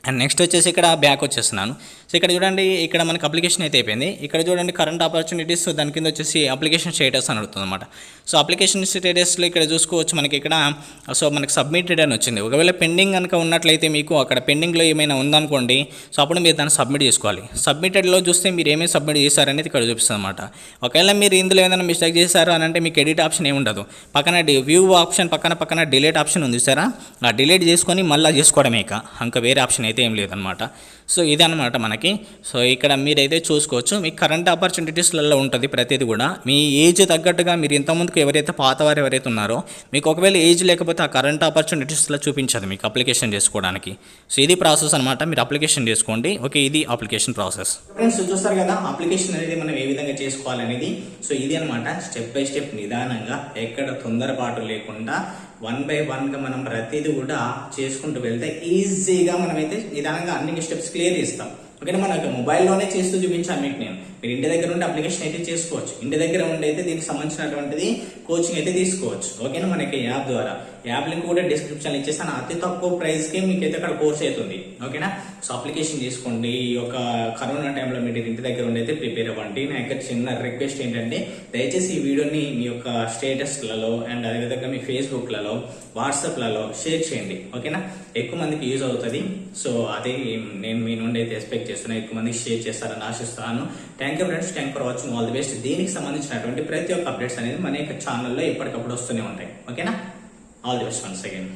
అండ్ నెక్స్ట్ వచ్చేసి ఇక్కడ బ్యాక్ వచ్చేస్తున్నాను. సో ఇక్కడ చూడండి ఇక్కడ మనకి అప్లికేషన్ అయితే అయిపోయింది. ఇక్కడ చూడండి కరెంట్ ఆపర్చునిటీస్, దాని కింద వచ్చేసి అప్లికేషన్ స్టేటస్ అని అడుగుతుంది అనమాట. సో అప్లికేషన్ స్టేటస్లో ఇక్కడ చూసుకోవచ్చు మనకి ఇక్కడ సో మనకి సబ్మిటెడ్ అని వచ్చింది. ఒకవేళ పెండింగ్ కనుక ఉన్నట్లయితే మీకు అక్కడ పెండింగ్లో ఏమైనా ఉందనుకోండి, సో అప్పుడు మీరు దాన్ని సబ్మిట్ చేసుకోవాలి. సబ్మిటెడ్లో చూస్తే మీరు ఏమేమి సబ్మిట్ చేశారనేది ఇక్కడ చూపిస్తుంది అనమాట. ఒకవేళ మీరు ఇందులో ఏదైనా మిస్టేక్ చేశారు అని అంటే మీకు ఎడిట్ ఆప్షన్ ఏమి ఉండదు. పక్కన వ్యూ ఆప్షన్ పక్కన డిలీట్ ఆప్షన్ ఉంది సారా, ఆ డిలీట్ చేసుకొని మళ్ళీ చేసుకోవడమే, ఇంకా వేరే ఆప్షన్ అయితే ఏం లేదనమాట. సో ఇదనమాట మనకి. సో ఇక్కడ మీరైతే చూసుకోవచ్చు మీకు కరెంట్ ఆపర్చునిటీస్లలో ఉంటుంది ప్రతిదీ కూడా. మీ ఏజ్ తగ్గట్టుగా మీరు ఇంతకుముందుకు ఎవరైతే పాతవారు ఎవరైతే ఉన్నారో మీకు ఒకవేళ ఏజ్ లేకపోతే ఆ కరెంట్ ఆపర్చునిటీస్లో చూపించదు మీకు అప్లికేషన్ చేసుకోవడానికి. సో ఇది ప్రాసెస్ అనమాట, మీరు అప్లికేషన్ చేసుకోండి. ఓకే, ఇది అప్లికేషన్ ప్రాసెస్. ఫ్రెండ్స్ చూస్తారు కదా అప్లికేషన్ అనేది మనం ఏ విధంగా చేసుకోవాలనేది. సో ఇది అనమాట స్టెప్ బై స్టెప్ నిదానంగా ఎక్కడ తొందరపాటు లేకుండా 1 by 1 గా మనం ప్రతిదీ కూడా చేసుకుంటూ వెళ్తే ఈజీగా మనమైతే నిదానంగా అన్ని స్టెప్స్ క్లియర్ చేస్తాం. ఓకేనా, మనకి మొబైల్లోనే చేస్తూ చూపించాను మీకు నేను. మీరు ఇంటి దగ్గర ఉండి అప్లికేషన్ అయితే చేసుకోవచ్చు. ఇంటి దగ్గర ఉండి అయితే దీనికి సంబంధించినటువంటిది కోచింగ్ అయితే తీసుకోవచ్చు. ఓకేనా, మనకి యాప్ ద్వారా. యాప్ లింక్ కూడా డిస్క్రిప్షన్ ఇచ్చేస్తాను. అతి తక్కువ ప్రైస్కే మీకు అయితే అక్కడ కోర్స్ అవుతుంది. ఓకేనా, సో అప్లికేషన్ తీసుకోండి. ఈ యొక్క కరోనా టైంలో మీరు ఇంటి దగ్గర ఉండి అయితే ప్రిపేర్ అవ్వండి. నా యొక్క చిన్న రిక్వెస్ట్ ఏంటంటే దయచేసి ఈ వీడియోని మీ యొక్క స్టేటస్లలో అండ్ అదేవిధంగా మీ ఫేస్బుక్లలో, వాట్సాప్లలో షేర్ చేయండి. ఓకేనా, ఎక్కువ మందికి యూజ్ అవుతుంది. సో అదే నేను మీ నుండి అయితే ఎక్స్పెక్ట్ చేస్తున్నాను. ఎక్కువ మందికి షేర్ చేస్తారని ఆశిస్తున్నాను. Thank you friends, thank for watching. All the best. దీనికి సంబంధించినటువంటి ప్రతి ఒక్క అప్డేట్స్ అనేది మన యొక్క ఛానల్లో ఎప్పటికప్పుడు వస్తూనే ఉంటాయి. ఓకేనా, all the best once again.